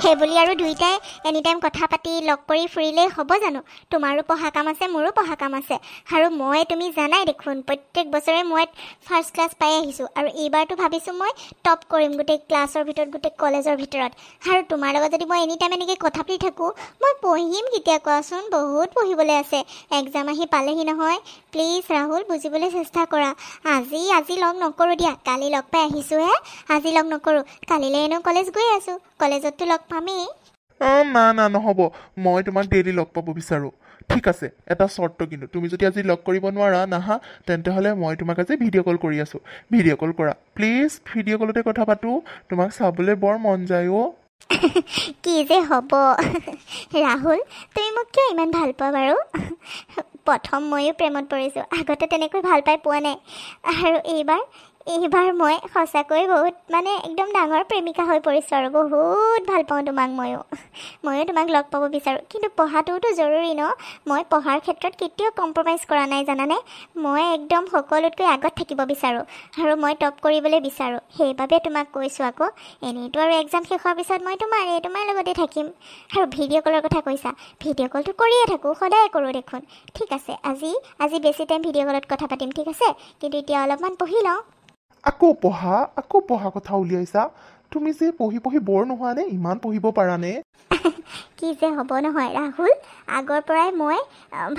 সেইবুলি আৰু দুইটাই এনি টাইম কথা পাতি লগ কৰি ফুৰিলেই হ'ব জানো? তোমাৰো পঢ়া কাম আছে, মোৰো পঢ়া কাম আছে। আৰু মই, তুমি জানাই দেখোন, প্ৰত্যেক বছৰে মই ফাৰ্ষ্ট ক্লাছ পাই আহিছোঁ, আৰু এইবাৰতো ভাবিছোঁ মই টপ কৰিম গোটেই ক্লাছৰ ভিতৰত, গোটেই কলেজৰ ভিতৰত। আৰু তোমাৰ লগত যদি মই এনি টাইম এনেকৈ কথা পাতি থাকোঁ, মই পঢ়িম কেতিয়া কোৱাচোন? বহুত পঢ়িবলৈ আছে, এক্সাম আহি পালেহি নহয়। প্লিজ ৰাহুল, বুজিবলৈ চেষ্টা কৰা। আজি লগ নকৰোঁ দিয়া, কালি লগ পাই আহিছোঁহে। আজি লগ নকৰোঁ, কালিলৈ এনেও কলেজ গৈ আছোঁ, কলেজততো লগ পামেই। না নহ'ব, মই তোমাক ডেইলি লগ পাব বিচাৰোঁ। ঠিক আছে, এটা চৰ্ত কিন্তু, তুমি যদি আজি লগ কৰিব নোৱাৰা, নাহা, তেন্তে হ'লে মই তোমাক আজি ভিডিঅ' কল কৰি আছোঁ। ভিডিঅ' কল কৰা প্লিজ, ভিডিঅ' কলতে কথা পাতোঁ, তোমাক চাবলৈ বৰ মন যায় অ'। কি যে হ'ব ৰাহুল, তুমি মোক কিয় ইমান ভাল পোৱা বাৰু? প্ৰথম ময়ো প্ৰেমত পৰিছোঁ, আগতে তেনেকৈ ভাল পাই পোৱা নাই। আৰু এইবাৰ মই সঁচাকৈ বহুত একদম ডাঙৰ প্ৰেমিকা হৈ পৰিছোঁ, আৰু বহুত ভাল পাওঁ তোমাক। ময়ো তোমাক লগ পাব বিচাৰোঁ, কিন্তু পঢ়াটোতো জৰুৰী ন? মই পঢ়াৰ ক্ষেত্ৰত কেতিয়াও কম্প্ৰমাইজ কৰা নাই জানানে? মই একদম সকলোতকৈ আগত থাকিব বিচাৰোঁ, আৰু মই টপ কৰিবলৈ বিচাৰোঁ। সেইবাবে তোমাক কৈছোঁ আকৌ। এনেইতো আৰু এক্সাম শেষ হোৱাৰ পিছত মই তোমাৰ লগতে থাকিম। আৰু ভিডিঅ' কলৰ কথা কৈছা, ভিডিঅ' কলটো কৰিয়ে থাকোঁ, সদায় কৰোঁ দেখোন। ঠিক আছে, আজি বেছি টাইম ভিডিঅ' কলত কথা পাতিম, ঠিক আছে? কিন্তু এতিয়া অলপমান পঢ়ি লওঁ। আকৌ পঢ়া কথা উলিয়াইছা? তুমি যে পঢ়ি বৰ নোহোৱা নে? ইমান পঢ়িব পাৰা নে? কি যে হ'ব নহয় ৰাহুল, আগৰ পৰাই মই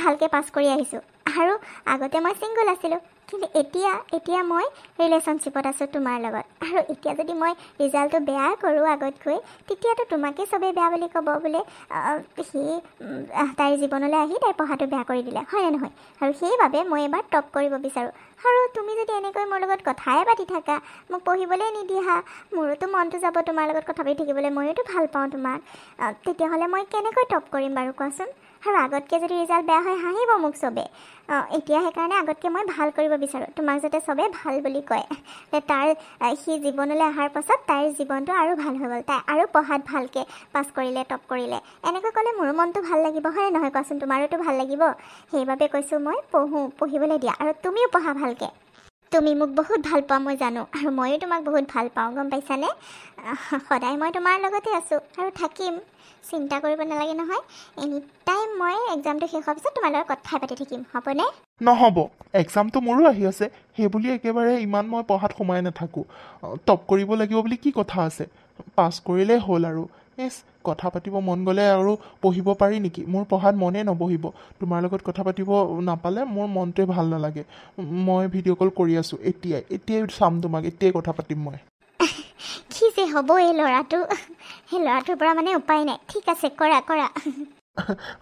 ভালকৈ পাছ কৰি আহিছোঁ। আৰু আগতে মই ছিংগল আছিলোঁ, কিন্তু এতিয়া মই ৰিলেশ্যনশ্বিপত আছোঁ তোমাৰ লগত। আৰু এতিয়া যদি মই ৰিজাল্টটো বেয়া কৰোঁ আগতকৈ, তেতিয়াতো তোমাকে চবেই বেয়া বুলি ক'ব, বোলে সি তাইৰ জীৱনলৈ আহি তাইৰ পঢ়াটো বেয়া কৰি দিলে, হয়নে নহয়? আৰু সেইবাবে মই এবাৰ টপ কৰিব বিচাৰোঁ। আৰু তুমি যদি এনেকৈ মোৰ লগত কথাই পাতি থাকা, মোক পঢ়িবলৈ নিদিয়া, মোৰোতো মনটো যাব তোমাৰ লগত কথা পাতি থাকিবলৈ। ময়োতো ভাল পাওঁ তোমাক। তেতিয়াহ'লে মই কেনেকৈ টপ কৰিম বাৰু কোৱাচোন? আৰু আগতকৈ যদি ৰিজাল্ট বেয়া হয়, হাঁহিব মোক চবে। এতিয়া সেইকাৰণে আগতকৈ মই ভাল কৰিব বিচাৰোঁ, তোমাক যাতে চবে ভাল বুলি কয়। সি জীৱনলৈ অহাৰ পাছত তাইৰ জীৱনটো আৰু ভাল হৈ গ'ল, তাই আৰু পঢ়াত ভালকৈ পাছ কৰিলে, টপ কৰিলে, এনেকৈ ক'লে মোৰো মনটো ভাল লাগিব, হয়নে নহয় কোৱাচোন? তোমাৰোতো ভাল লাগিব। সেইবাবে কৈছোঁ মই পঢ়িবলৈ দিয়া, আৰু তুমিও পঢ়া ভালকৈ। তুমি মোক বহুত ভাল পোৱা মই জানো, আৰু ময়ো তোমাক বহুত ভাল পাওঁ, গম পাইছানে? সদায় মই তোমাৰ লগতে আছোঁ আৰু থাকিম, চিন্তা কৰিব নালাগে নহয়। এনি টাইম মই এক্সামটো শেষ হোৱাৰ পিছত তোমাৰ লগত কথাই পাতি থাকিম, হ'বনে? নহ'ব, এক্সামটো মোৰো আহি আছে, সেইবুলি একেবাৰে ইমান মই পঢ়াত সোমাই নাথাকোঁ। টপ কৰিব লাগিব বুলি কি কথা আছে? পাছ কৰিলেই হ'ল আৰু। কথা পাতিব মন গ'লে আৰু পঢ়িব পাৰি নেকি? মোৰ পঢ়াত মনেই নবহিব। তোমাৰ লগত কথা পাতিব নাপালে মোৰ মনটোৱে ভাল নালাগে। মই ভিডিঅ' কল কৰি আছোঁ এতিয়াই চাম তোমাক, এতিয়াই কথা পাতিম মই। কি যে হ'ব এই ল'ৰাটোৰ পৰা উপায় নাই। ঠিক আছে, কৰা।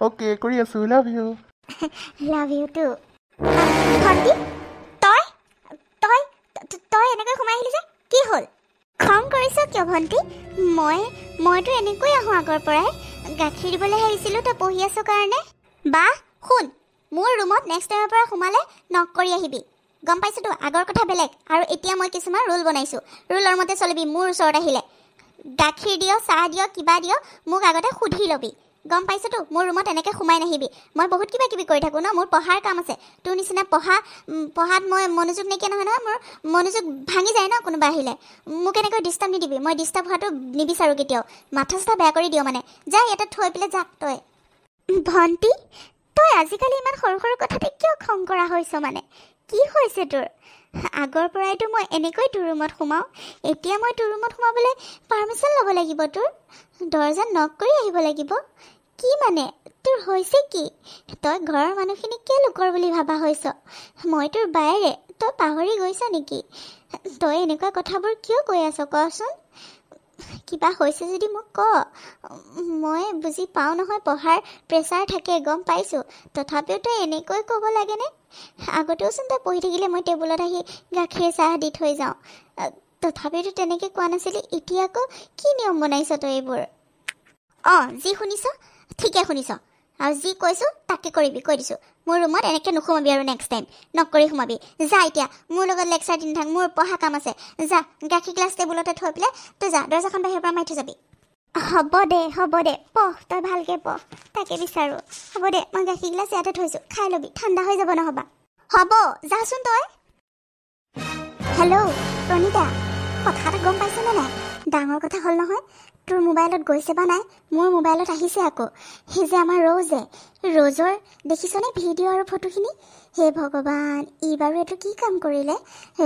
অ'কে, কৰি আছোঁ। Love you. Love you too. ভণ্টি, তই এনেকৈ সোমাই আহিলি যে, কি হ'ল? খং কৰিছ কিয় ভণ্টি? মইতো এনেকৈ আহোঁ আগৰ পৰাই। গাখীৰ দিবলৈ আহিছিলোঁ, তই পঢ়ি আছোঁ কাৰণে। বা শুন, মোৰ ৰুমত নেক্সট টাইমৰ পৰা সোমালে নক কৰি আহিবি, গম পাইছোঁতো? আগৰ কথা বেলেগ, আৰু এতিয়া মই কিছুমান ৰুল বনাইছোঁ, ৰুলৰ মতে চলিবি। মোৰ ওচৰত আহিলে গাখীৰ দিয়, চাহ দিয়, কিবা দিয়, মোক আগতে সুধি ল'বি। গম পাইছতো মোৰ ৰুমত এনেকৈ সোমাই নাহিবি মই বহুত কিবা কিবি কৰি থাকোঁ ন মোৰ পঢ়াৰ কাম আছে তোৰ নিচিনা পঢ়াত মই মনোযোগ নাইকিয়া নহয় নহয় মোৰ মনোযোগ ভাঙি যায় ন কোনোবা আহিলে মোক এনেকৈ ডিষ্টাৰ্ব নিদিবি মই ডিষ্টাৰ্ব হোৱাটো নিবিচাৰোঁ কেতিয়াও মাথা চাথা বেয়া কৰি দিওঁ মানে যা ইয়াতে থৈ পেলাই যাক তই ভণ্টি তই আজিকালি ইমান সৰু সৰু কথাতে কিয় খং কৰা হৈছ মানে কি হৈছে তোৰ আগৰ পৰাইতো মই এনেকৈ তোৰ ৰুমত সোমাওঁ এতিয়া মই তোৰ ৰুমত সোমাবলৈ পাৰ্মিশ্যন ল'ব লাগিব তোৰ দৰ্জা নক কৰি আহিব লাগিব কি মানে তোৰ হৈছে কি তই ঘৰৰ মানুহখিনিক কিয় লোকৰ বুলি ভাবা হৈছ মই তোৰ বায়েৰে তই পাহৰি গৈছ নেকি তই এনেকুৱা কথাবোৰ কিয় কৈ আছ কচোন কিবা হৈছে যদি মোক ক মই বুজি পাওঁ নহয় পঢ়াৰ প্ৰেছাৰ থাকে গম পাইছোঁ তথাপিও তই এনেকৈ ক'ব লাগেনে আগতেওচোন তই পঢ়ি থাকিলে মই টেবুলত আহি গাখীৰ চাহ দি থৈ যাওঁ তথাপিতো তেনেকৈ কোৱা নাছিলি এতিয়া আকৌ কি নিয়ম বনাইছ তই এইবোৰ অঁ যি শুনিছ ঠিকে শুনিছ আৰু যি কৈছোঁ তাকে কৰিবি কৈ দিছোঁ মোৰ ৰুমত এনেকৈ নোসোমাবি আৰু নেক্সট টাইম নক কৰি সোমাবি যা এতিয়া মোৰ লগত লেকচাৰ দি নাথাক মোৰ পঢ়া কাম আছে যা গাখীৰ গ্লাছ টেবুলতে থৈ পেলাই তই যা দৰ্জাখন বাহিৰৰ পৰা মাৰি থৈ যাবি হ'ব দে পঢ় তই ভালকৈ পঢ় তাকে বিচাৰোঁ হ'ব দে মই গাখীৰ গ্লাছ ইয়াতে থৈছোঁ খাই ল'বি ঠাণ্ডা হৈ যাব নহ'বা হ'ব যাচোন তই হেল্ল' প্ৰণীতা কথা এটা গম পাইছনে নাই ডাঙৰ কথা হ'ল নহয় তোৰ মোবাইলত গৈছে বা নাই মোৰ মোবাইলত আহিছে আকৌ সেই যে আমাৰ ৰ'জৰ দেখিছনে ভিডিঅ' আৰু ফটোখিনি হে ভগৱান ই বাৰু এইটো কি কাম কৰিলে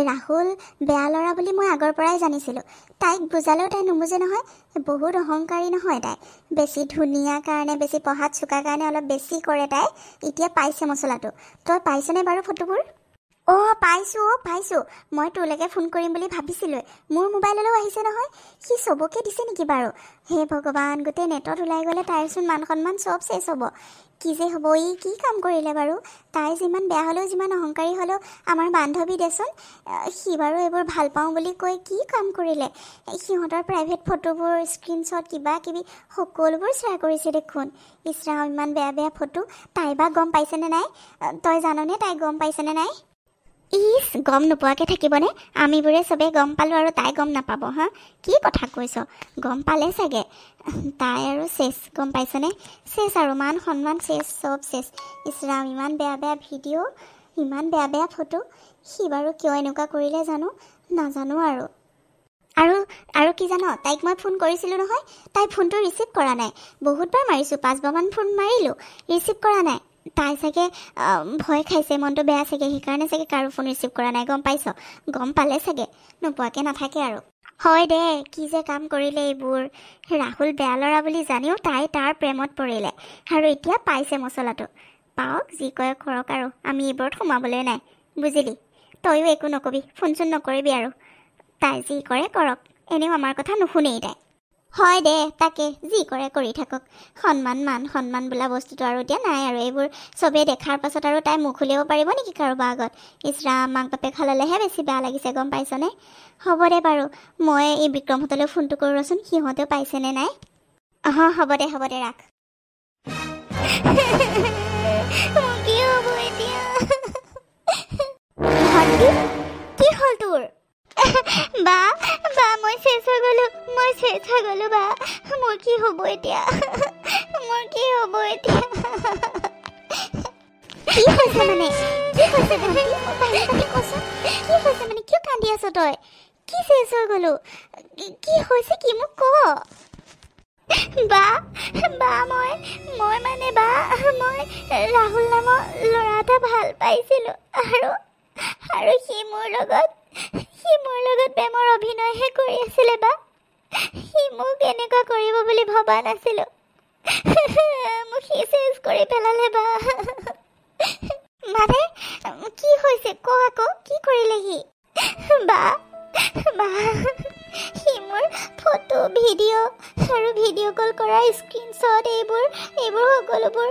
ৰাহুল বেয়া ল'ৰা বুলি মই আগৰ পৰাই জানিছিলোঁ তাইক বুজালেও তাই নুবুজে নহয় বহুত অহংকাৰী নহয় তাই বেছি ধুনীয়া কাৰণে বেছি পঢ়াত চোকা কাৰণে অলপ বেছি কৰে তাই এতিয়া পাইছে মছলাটো তই পাইছনে বাৰু ফটোবোৰ অঁ পাইছোঁ মই তোলৈকে ফোন কৰিম বুলি ভাবিছিলোঁ মোৰ মোবাইললৈও আহিছে নহয় সি চবকে দিছে নেকি বাৰু হে ভগৱান গোটেই নেটত ওলাই গ'লে তাইৰচোন মান সন্মান চব চেচ হ'ব কি যে হ'ব ই কি কাম কৰিলে বাৰু তাই যিমান বেয়া হ'লেও যিমান অহংকাৰী হ'লেও আমাৰ বান্ধৱী দেচোন সি বাৰু এইবোৰ ভাল পাওঁ বুলি কৈ কি কাম কৰিলে সিহঁতৰ প্ৰাইভেট ফটোবোৰ স্ক্ৰীনশ্বট কিবা কিবি সকলোবোৰ শ্বেয়াৰ কৰিছে দেখোন ইছৰাম ইমান বেয়া ফটো তাই বা গম পাইছেনে নাই তই জাননে তাই গম পাইছেনে নাই ইছ গম নোপোৱাকৈ থাকিবনে আমিবোৰে চবেই গম পালোঁ আৰু তাই গম নাপাব হা কি কথা কৈছ গম পালে চাগে তাই আৰু চেছ গম পাইছনে চেছ আৰু মান সন্মান চেছ চব চেছ ইছৰাম ইমান বেয়া ভিডিঅ' ইমান বেয়া ফটো সি বাৰু কিয় এনেকুৱা কৰিলে জানো নাজানো আৰু কি জান তাইক মই ফোন কৰিছিলোঁ নহয় তাই ফোনটো ৰিচিভ কৰা নাই বহুতবাৰ মাৰিছোঁ 5বাৰমান ফোন মাৰিলোঁ ৰিচিভ কৰা নাই তাই চাগে ভয় খাইছে মনটো বেয়া চাগে সেইকাৰণে চাগে কাৰো ফোন ৰিচিভ কৰা নাই গম পাইছ গম পালে চাগে নোপোৱাকৈ নাথাকে আৰু হয় দে কি যে কাম কৰিলে এইবোৰ ৰাহুল বেয়া ল'ৰা বুলি জানিও তাই তাৰ প্ৰেমত পৰিলে আৰু এতিয়া পাইছে মছলাটো পাওক যি কয় কৰক আৰু আমি এইবোৰত সোমাবলৈ নাই বুজিলি তয়ো একো নকবি ফোন চোন নকৰিবি আৰু তাই যি কৰে কৰক এনেও আমাৰ কথা নুশুনেই তাই হয় দে তাকে যি কৰে কৰি থাকক মান সন্মান বোলা বস্তুটো আৰু এতিয়া নাই আৰু এইবোৰ চবেই দেখাৰ পাছত আৰু তাই মুখ উলিয়াব পাৰিব নেকি কাৰোবাৰ আগত ইছৰাম মাক বাপেক হাললেহে বেছি বেয়া লাগিছে গম পাইছনে হ'ব দে বাৰু মই এই বিক্ৰমহঁতলৈ ফোনটো কৰোঁ ৰচোন সিহঁতেও পাইছেনে নাই হ'ব দে ৰাখ কি হ'ব এতিয়া কি হ'ল তোৰ বা মই চেছ হৈ গ'লো বা মোৰ কি হ'ব এতিয়া কি হৈছে মানে কিয় কান্দি আছ তই কি চেছ হৈ গ'লো কি হৈছে কি মোক ক বা মই ৰাহুল নামৰ ল'ৰা এটা ভাল পাইছিলোঁ আৰু সি মোৰ লগত প্ৰেমৰ অভিনয়হে কৰি আছিলে বা সি মোক এনেকুৱা কৰিব বুলি ভবা নাছিলোঁ মোক সি চেছ কৰি পেলালে বা মানে কি হৈছে ক আকৌ কি কৰিলে সি বা সি মোৰ ফটো ভিডিঅ' আৰু ভিডিঅ' কল কৰা স্ক্ৰীনশ্বট এইবোৰ সকলোবোৰ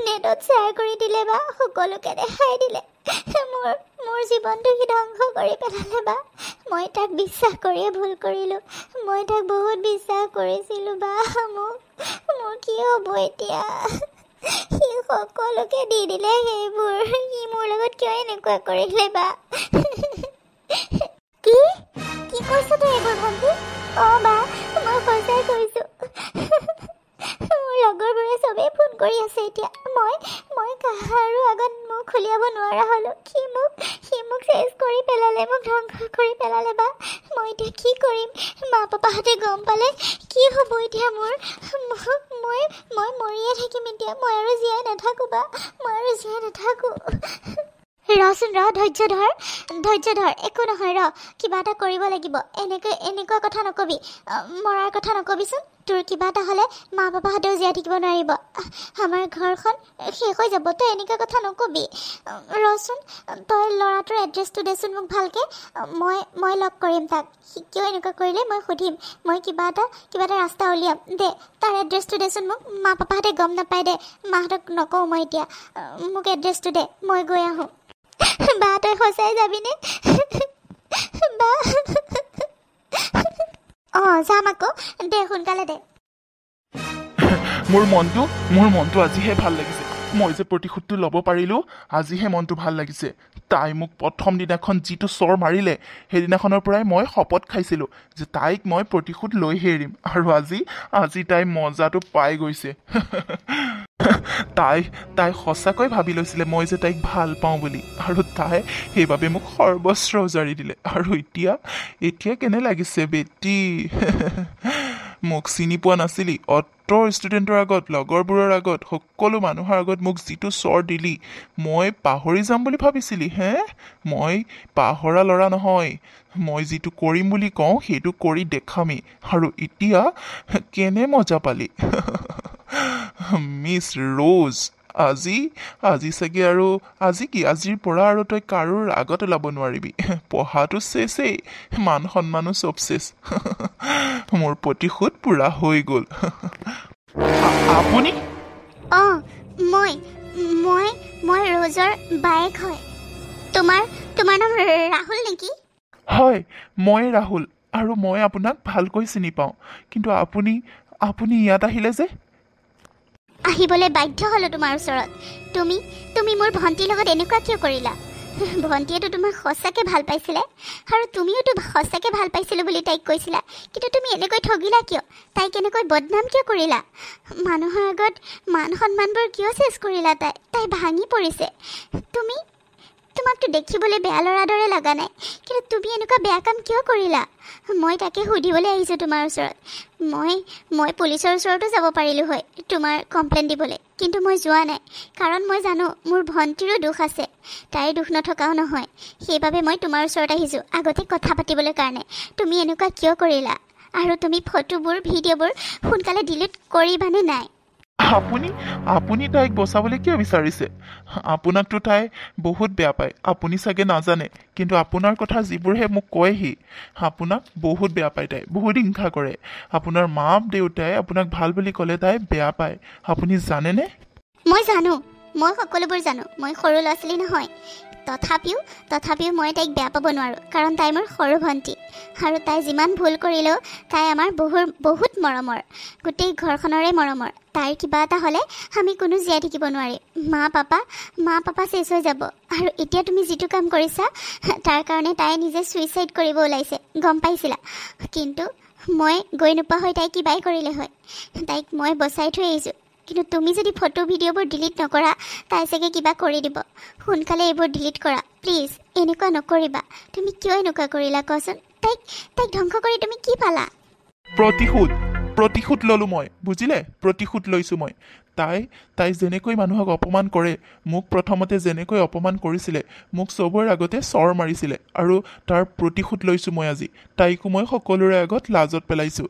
নেটত শ্বেয়াৰ কৰি দিলে বা সকলোকে দেখাই দিলে মোৰ জীৱনটো সি ধ্বংস কৰি পেলালে বা মই তাক বিশ্বাস কৰিয়ে ভুল কৰিলোঁ মই তাক বহুত বিশ্বাস কৰিছিলোঁ বা মোৰ কি হ'ব এতিয়া সি সকলোকে দি দিলে সেইবোৰ সি মোৰ লগত কিয় এনেকুৱা কৰিলে বা কি কৈছ তই এইবোৰ ভণ্টি অঁ বা মই সঁচাই কৈছোঁ মোৰ লগৰবোৰে চবেই ফোন কৰি আছে এতিয়া মই কাৰো আগত মুখ খুলিয়াব নোৱাৰা হ'লোঁ সি মোক চেছ কৰি পেলালে মোক ধ্বংস কৰি পেলালে বা মই এতিয়া কি কৰিম মা পাপাহঁতে গম পালে কি হ'ব এতিয়া মোৰ মই মৰিয়ে থাকিম এতিয়া মই আৰু জীয়াই নাথাকোঁ ৰচোন ধৈৰ্য ধৰ একো নহয় কিবা এটা কৰিব লাগিব এনেকুৱা কথা নকবি মৰাৰ কথা নকবিচোন তোৰ কিবা এটা হ'লে মা পাপাহঁতেও জীয়াই থাকিব নোৱাৰিব আমাৰ ঘৰখন শেষ হৈ যাব তই এনেকুৱা কথা নকবি ৰচোন তই ল'ৰাটোৰ এড্ৰেছটো দেচোন মোক ভালকৈ মই লগ কৰিম তাক কিয় এনেকুৱা কৰিলে মই সুধিম মই কিবা এটা ৰাস্তা উলিয়াম দে তাৰ এড্ৰেছটো দেচোন মোক মা পাপাহঁতে গম নাপায় দে মাহঁতক নকওঁ মই এতিয়া মোক এড্ৰেছটো দে মই গৈ আহোঁ বা তই সঁচাই যাবিনে বা যাম আকৌ দে সোনকালে দে মোৰ মনটো আজিহে ভাল লাগিছে মই যে প্ৰতিশোধটো ল'ব পাৰিলোঁ আজিহে মনটো ভাল লাগিছে তাই মোক প্ৰথম দিনাখন যিটো চৰ মাৰিলে সেইদিনাখনৰ পৰাই মই শপত খাইছিলোঁ যে তাইক মই প্ৰতিশোধ লৈহে এৰিম আৰু আজি তাই মজাটো পাই গৈছে তাই সঁচাকৈ ভাবি লৈছিলে মই যে তাইক ভাল পাওঁ বুলি আৰু তাই সেইবাবে মোক সৰ্বস্ব উজাৰি দিলে আৰু এতিয়া কেনে লাগিছে বেটি মোক চিনি পোৱা নাছিলি অত্তৰ ষ্টুডেণ্টৰ আগত লগৰবোৰৰ আগত সকলো মানুহৰ আগত মোক যিটো চৰ দিলি মই পাহৰি যাম বুলি ভাবিছিলি মই পাহৰা ল'ৰা নহয় মই যিটো কৰিম বুলি কওঁ সেইটো কৰি দেখামেই আৰু এতিয়া কেনে মজা পালি মিছ ৰ'জ আজি চাগে আৰু আজিৰ পৰা আৰু তই কাৰোৰ আগত ওলাব নোৱাৰিবি পঢ়াটো চেছেই মান সন্মানো চব চেছ মোৰ প্ৰতিশোধ পুৰা হৈ গ'ল আপুনি মই ৰ'জৰ বায়েক হয় তোমাৰ নাম ৰাহুল নেকি হয় মই ৰাহুল আৰু মই আপোনাক ভালকৈ চিনি পাওঁ কিন্তু আপুনি ইয়াত আহিলে যে আহিবলৈ বাধ্য হ'লোঁ তোমাৰ ওচৰত তুমি মোৰ ভণ্টিৰ লগত এনেকুৱা কিয় কৰিলা ভণ্টিয়েতো তোমাক সঁচাকৈ ভাল পাইছিলে আৰু তুমিওতো সঁচাকৈ ভাল পাইছিলোঁ বুলি তাইক কৈছিলা কিন্তু তুমি এনেকৈ ঠগিলা কিয় তাইক এনেকৈ বদনাম কিয় কৰিলা মানুহৰ আগত মান সন্মানবোৰ কিয় চেছ কৰিলা তাই ভাঙি পৰিছে তোমাকতো দেখিবলৈ বেয়া ল'ৰাৰ দৰে লগা নাই কিন্তু তুমি এনেকুৱা বেয়া কাম কিয় কৰিলা মই তাকে সুধিবলৈ আহিছোঁ তোমাৰ ওচৰত মই পুলিচৰ ওচৰতো যাব পাৰিলোঁ হয় তোমাৰ কমপ্লেইন দিবলৈ কিন্তু মই যোৱা নাই কাৰণ মই জানো মোৰ ভণ্টিৰো দুখ আছে তাইৰ দুখ নথকাও নহয় সেইবাবে মই তোমাৰ ওচৰত আহিছোঁ আগতে কথা পাতিবলৈ কাৰণে তুমি এনেকুৱা কিয় কৰিলা আৰু তুমি ফটোবোৰ ভিডিঅ'বোৰ সোনকালে ডিলিট কৰিবানে নাই আপুনি তাইক বচাবলৈ কিয় বিচাৰিছে আপোনাকতো তাই বহুত বেয়া পায় আপুনি চাগে নাজানে কিন্তু আপোনাৰ কথা যিবোৰহে মোক কয়হি আপোনাক বহুত বেয়া পায় তাই বহুত হিংসা কৰে আপোনাৰ মা দেউতাই আপোনাক ভাল বুলি ক'লে তাই বেয়া পায় আপুনি জানেনে মই জানো মই সকলোবোৰ জানো মই সৰু ল'ৰা ছোৱালী নহয় তথাপিও মই তাইক বেয়া পাব নোৱাৰোঁ কাৰণ তাই মোৰ সৰু ভণ্টি আৰু তাই যিমান ভুল কৰিলেও তাই আমাৰ বহুত মৰমৰ গোটেই ঘৰখনৰে মৰমৰ তাইৰ কিবা এটা হ'লে আমি কোনো জীয়াই থাকিব নোৱাৰিম মা পাপা চেছ হৈ যাব আৰু এতিয়া তুমি যিটো কাম কৰিছা তাৰ কাৰণে তাই নিজে ছুইচাইড কৰিব ওলাইছে গম পাইছিলা কিন্তু মই গৈ নোপোৱা হৈ তাই কিবাই কৰিলে হয় তাইক মই বচাই থৈ আহিছোঁ কিন্তু তুমি যদি ফটো ভিডিঅ'বোৰ ডিলিট নকৰা তাই চাগে কিবা কৰি দিব সোনকালে এইবোৰ ডিলিট কৰা প্লিজ এনেকুৱা নকৰিবা তুমি কিয় এনেকুৱা কৰিলা কোৱাচোন তাইক ধ্বংস কৰি তুমি কি পালা প্ৰতিশোধ ল'লোঁ মই বুজিলে প্ৰতিশোধ লৈছোঁ মই তাই যেনেকৈ মানুহক অপমান কৰে মোক প্ৰথমতে যেনেকৈ অপমান কৰিছিলে মোক চবৰে আগতে চৰ মাৰিছিলে আৰু তাৰ প্ৰতিশোধ লৈছোঁ মই আজি তাইকো মই সকলোৰে আগত লাজত পেলাইছোঁ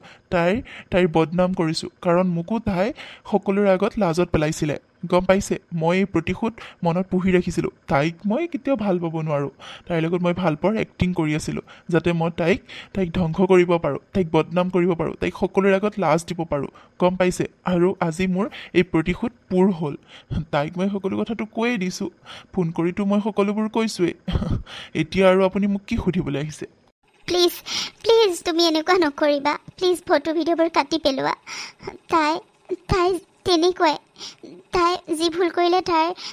তাইৰ বদনাম কৰিছোঁ কাৰণ মোকো তাই সকলোৰে আগত লাজত পেলাইছিলে গম পাইছে মই এই প্ৰতিশোধ মনত পুহি ৰাখিছিলোঁ তাইক মই কেতিয়াও ভাল পাব নোৱাৰোঁ তাইৰ লগত মই ভাল পোৱাৰ এক্টিং কৰি আছিলোঁ যাতে মই তাইক ধ্বংস কৰিব পাৰোঁ তাইক বদনাম কৰিব পাৰোঁ তাইক সকলোৰে আগত লাজ দিব পাৰোঁ গম পাইছে আৰু আজি মোৰ এই প্ৰতিশোধ পূৰ হ'ল তাইক মই সকলো কথাটো কৈয়ে দিছোঁ ফোন কৰিতো মই সকলোবোৰ কৈছোঁৱেই এতিয়া আৰু আপুনি মোক কি সুধিবলৈ আহিছে প্লিজ তুমি এনেকুৱা নকৰিবা প্লিজ ফটো ভিডিঅ'বোৰ কাটি পেলোৱা তাই তেনেকুৱাই তাই যি ভুল কৰিলে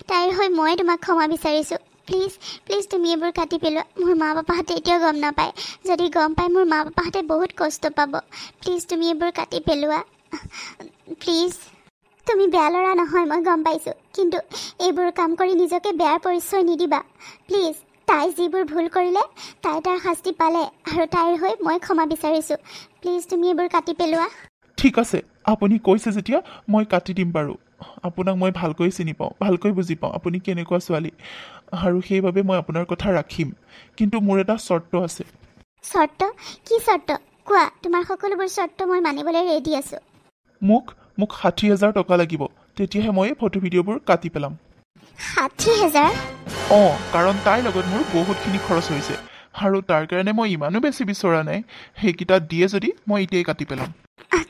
তাইৰ হৈ মই তোমাক ক্ষমা বিচাৰিছোঁ প্লিজ তুমি এইবোৰ কাটি পেলোৱা মোৰ মা পাপাহঁতে এতিয়াও গম নাপায় যদি গম পায় মোৰ মা পাপাহঁতে বহুত কষ্ট পাব প্লিজ তুমি এইবোৰ কাটি পেলোৱা প্লিজ তুমি বেয়া ল'ৰা নহয় মই গম পাইছোঁ, কিন্তু এইবোৰ কাম কৰি নিজকে বেয়াৰ পৰিচয় নিদিবা প্লিজ। তাই যিবোৰ ভুল কৰিলে তাই তাৰ শাস্তি পালে, আৰু তাইৰ হৈ মই ক্ষমা বিচাৰিছোঁ। প্লিজ তুমি এইবোৰ কাটি পেলোৱা। ঠিক আছে, আপুনি কৈছে যেতিয়া মই কাটি দিম বাৰু। আপোনাক মই ভালকৈ চিনি পাওঁ, ভালকৈ বুজি পাওঁ আপুনি কেনেকুৱা ছোৱালী, আৰু সেইবাবে মই আপোনাৰ কথা ৰাখিম। কিন্তু মোৰ এটা চৰ্ত আছে। চৰ্ত? কি চৰ্ত? কোৱা, তোমাৰ সকলোবোৰ চৰ্ত মই মানিবলৈ ৰেডি আছোঁ। মোক 60,000 টকা লাগিব, তেতিয়াহে মই ফটো ভিডিঅ'বোৰ কাটি পেলাম। 60,000? অঁ, কাৰণ তাইৰ লগত মোৰ বহুতখিনি খৰচ হৈছে, আৰু তাৰ কাৰণে মই ইমানো বেছি বিচৰা নাই। সেইকেইটা দিয়ে যদি মই এতিয়াই কাটি পেলাম।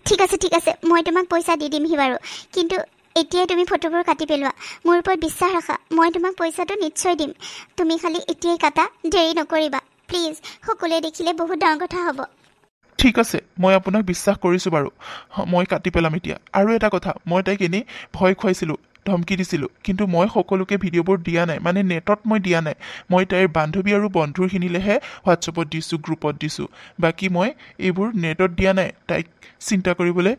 ঠিক আছে, মই তোমাক পইচা দি দিমহি বাৰু, কিন্তু এতিয়াই তুমি ফটোবোৰ কাটি পেলোৱা। মোৰ ওপৰত বিশ্বাস ৰাখা, মই তোমাক পইচাটো নিশ্চয় দিম। তুমি খালি এতিয়াই কাটা, দেৰি নকৰিবা প্লিজ। সকলোৱে দেখিলে বহুত ডাঙৰ কথা হ'ব। ঠিক আছে, মই আপোনাক বিশ্বাস কৰিছোঁ বাৰু, মই কাটি পেলাম এতিয়া। আৰু এটা কথা, মই তাইক এনেই ভয় খুৱাইছিলোঁ, ধমকি দিছিলোঁ, কিন্তু মই সকলোকে ভিডিঅ'বোৰ দিয়া নাই, মানে নেটত মই দিয়া নাই। মই তাইৰ বান্ধৱী আৰু বন্ধুৰখিনিলেহে হোৱাটছএপত দিছোঁ, গ্ৰুপত দিছোঁ। বাকী মই এইবোৰ নেটত দিয়া নাই, তাইক চিন্তা কৰিবলৈ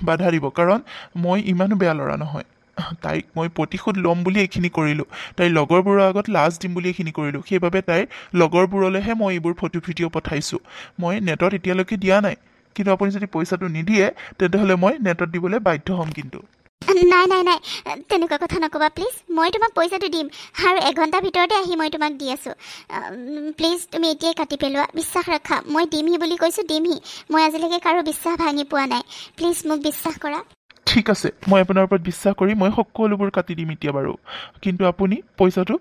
বাধা দিব, কাৰণ মই ইমানো বেয়া ল'ৰা নহয়। তাইক মই প্ৰতিশোধ ল'ম বুলি এইখিনি কৰিলোঁ, তাইৰ লগৰবোৰৰ আগত লাজ দিম বুলি এইখিনি কৰিলোঁ। সেইবাবে তাইৰ লগৰবোৰলৈহে মই এইবোৰ ফটো ভিডিঅ' পঠাইছোঁ। মই নেটত এতিয়ালৈকে দিয়া নাই, কিন্তু আপুনি যদি পইচাটো নিদিয়ে তেতিয়াহ'লে মই নেটত দিবলৈ বাধ্য হ'ম। কিন্তু নাই তেনেকুৱা কথা নক'বা প্লিজ। মই তোমাক পইচাটো দিম, আৰু 1 ঘণ্টাৰ ভিতৰতে আহি মই তোমাক দি আছোঁ। প্লিজ তুমি এতিয়াই কাটি পেলোৱা, বিশ্বাস ৰাখা। মই দিমহি বুলি কৈছোঁ, দিমহি। মই আজিলৈকে কাৰো বিশ্বাস ভাঙি পোৱা নাই, প্লিজ মোক বিশ্বাস কৰা। ঠিক আছে, মই আপোনাৰ ওপৰত বিশ্বাস কৰি মই সকলোবোৰ কাটি দিম এতিয়া বাৰু, কিন্তু আপুনি পইচাটো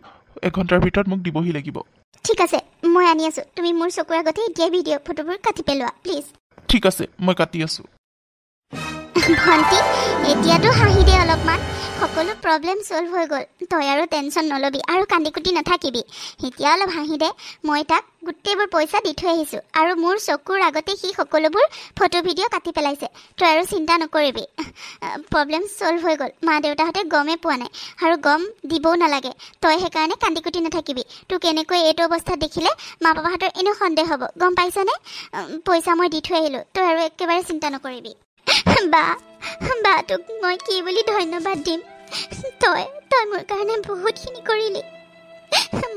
1 ঘণ্টাৰ ভিতৰত মোক দিবহি লাগিব। ঠিক আছে, মই আনি আছোঁ। তুমি মোৰ চকুৰ আগতে এতিয়াই ভিডিঅ' ফটোবোৰ কাটি পেলোৱা প্লিজ। ঠিক আছে, মই কাটি আছোঁ। ভণ্টি, এতিয়াতো হাঁহি দে অলপমান। সকলো প্ৰব্লেম ছল্ভ হৈ গ'ল, তই আৰু টেনশ্যন নল'বি আৰু কান্দি কুটি নাথাকিবি। এতিয়া অলপ হাঁহি দে। মই তাক গোটেইবোৰ পইচা দি থৈ আহিছোঁ, আৰু মোৰ চকুৰ আগতে সি সকলোবোৰ ফটো ভিডিঅ' কাটি পেলাইছে। তই আৰু চিন্তা নকৰিবি, প্ৰব্লেম ছল্ভ হৈ গ'ল। মা দেউতাহঁতে গমেই পোৱা নাই, আৰু গম দিবও নালাগে। তই সেইকাৰণে কান্দি কুটি নাথাকিবি। তোক এনেকৈ এইটো অৱস্থাত দেখিলে মা পাপাহঁতৰ এনেও সন্দেহ হ'ব, গম পাইছনে? পইচা মই দি থৈ আহিলোঁ, তই আৰু একেবাৰে চিন্তা নকৰিবি। বা তোক মই কি বুলি ধন্যবাদ দিম? তই মোৰ কাৰণে বহুতখিনি কৰিলি।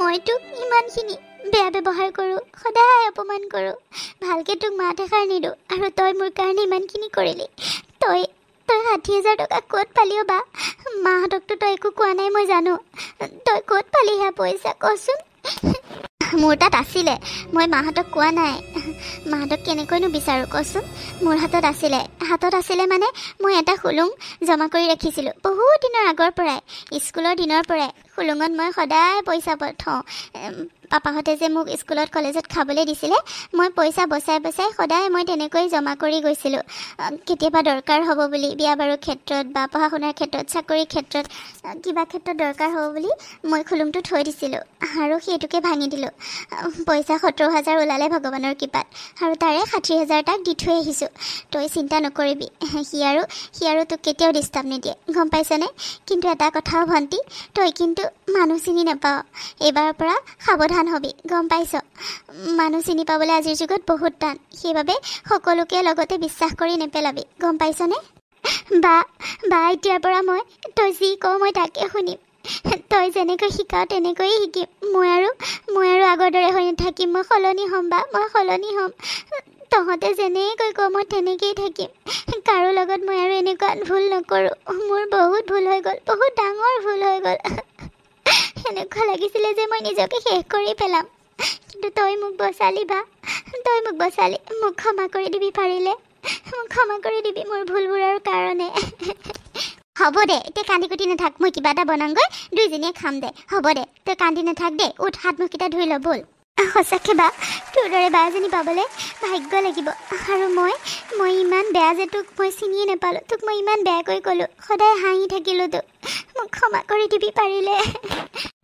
মই তোক ইমানখিনি বেয়া ব্যৱহাৰ কৰোঁ, সদায় অপমান কৰোঁ, ভালকৈ তোক মাত এষাৰ নিদিওঁ, আৰু তই মোৰ কাৰণে ইমানখিনি কৰিলি। তই 60,000 টকা ক'ত পালি বা? মাহঁতকতো তই একো কোৱা নাই মই জানো। তই ক'ত পালি সেয়া পইচা কচোন? মোৰ তাত আছিলে, মই মাহঁতক কোৱা নাই। মাহঁতক কেনেকৈনো বিচাৰোঁ কচোন? মোৰ হাতত আছিলে মানে মই এটা খুলুং জমা কৰি ৰাখিছিলোঁ বহুত দিনৰ আগৰ পৰাই, স্কুলৰ দিনৰ পৰাই। খুলুঙত মই সদায় পইচা থওঁ। পাপাহঁতে যে মোক স্কুলত কলেজত খাবলৈ দিছিলে, মই পইচা বচাই সদায় মই তেনেকৈ জমা কৰি গৈছিলোঁ। কেতিয়াবা দৰকাৰ হ'ব বুলি, বিয়া বাৰুৰ ক্ষেত্ৰত বা পঢ়া শুনাৰ ক্ষেত্ৰত, চাকৰিৰ ক্ষেত্ৰত, কিবা ক্ষেত্ৰত দৰকাৰ হ'ব বুলি মই খুলুংটো থৈ দিছিলোঁ, আৰু সেইটোকে ভাঙি দিলোঁ। পইচা 70,000 ওলালে ভগৱানৰ কৃপাত, আৰু তাৰে 60,000 তাক দি থৈ আহিছোঁ। তই চিন্তা নকৰিবি, সি আৰু তোক কেতিয়াও ডিষ্টাৰ্ব নিদিয়ে, গম পাইছনে? কিন্তু এটা কথাও ভণ্টি, তই কিন্তু মানুহ চিনি নাপাওঁ। এইবাৰৰ পৰা সাৱধান হবি, গম পাইছ? মানুহ চিনি পাবলৈ আজিৰ যুগত বহুত টান, সেইবাবে সকলোকে লগতে বিশ্বাস কৰি নেপেলাবি, গম পাইছনে? বা এতিয়াৰ পৰা তই যি কওঁ মই তাকে শুনিম। তই যেনেকৈ শিকাওঁ তেনেকৈয়ে শিকিম। মই আৰু আগৰ দৰে হৈ নাথাকিম। মই সলনি হ'ম বা, মই সলনি হ'ম। তহঁতে যেনেকৈ কওঁ মই তেনেকেই থাকিম। কাৰো লগত মই আৰু এনেকুৱা ভুল নকৰোঁ। মোৰ বহুত ভুল হৈ গ'ল, বহুত ডাঙৰ ভুল হৈ গ'ল। এনেকুৱা লাগিছিলে যে মই নিজকে শেষ কৰি পেলাম, কিন্তু তই মোক বচালি বা, তই মোক বচালি। মোক ক্ষমা কৰি দিবি পাৰিলে, মোক ক্ষমা কৰি দিবি মোৰ ভুলবোৰৰ কাৰণে। হ'ব দে, এতিয়া কান্দি কুটি নাথাক। মই কিবা এটা বনাওঁগৈ, দুইজনীয়ে খাম দে। হ'ব দে, তই কান্দি নাথাক দে। উঠ, হাত মুখকেইটা ধুই ল ব'ল। সঁচাকৈ বা, তোৰ দৰে বা এজনী পাবলৈ ভাগ্য লাগিব। আৰু মই ইমান বেয়া যে তোক মই চিনিয়ে নাপালোঁ। তোক মই ইমান বেয়াকৈ ক'লোঁ, সদায় হাঁহি থাকিলোঁ তোক। মোক ক্ষমা কৰি দিবি পাৰিলে।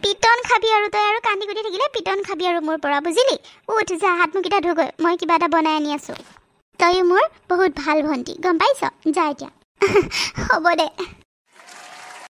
পিটন খাবি, আৰু তই আৰু কান্দি কুটি থাকিলে পিটন খাবি আৰু মোৰ পৰা, বুজিলি? উঠ, যা হাত মুখকেইটা ধুগৈ, মই কিবা এটা বনাই আনি আছোঁ। তয়ো মোৰ বহুত ভাল ভণ্টি, গম পাইছ? যা এতিয়া। হ'ব দে।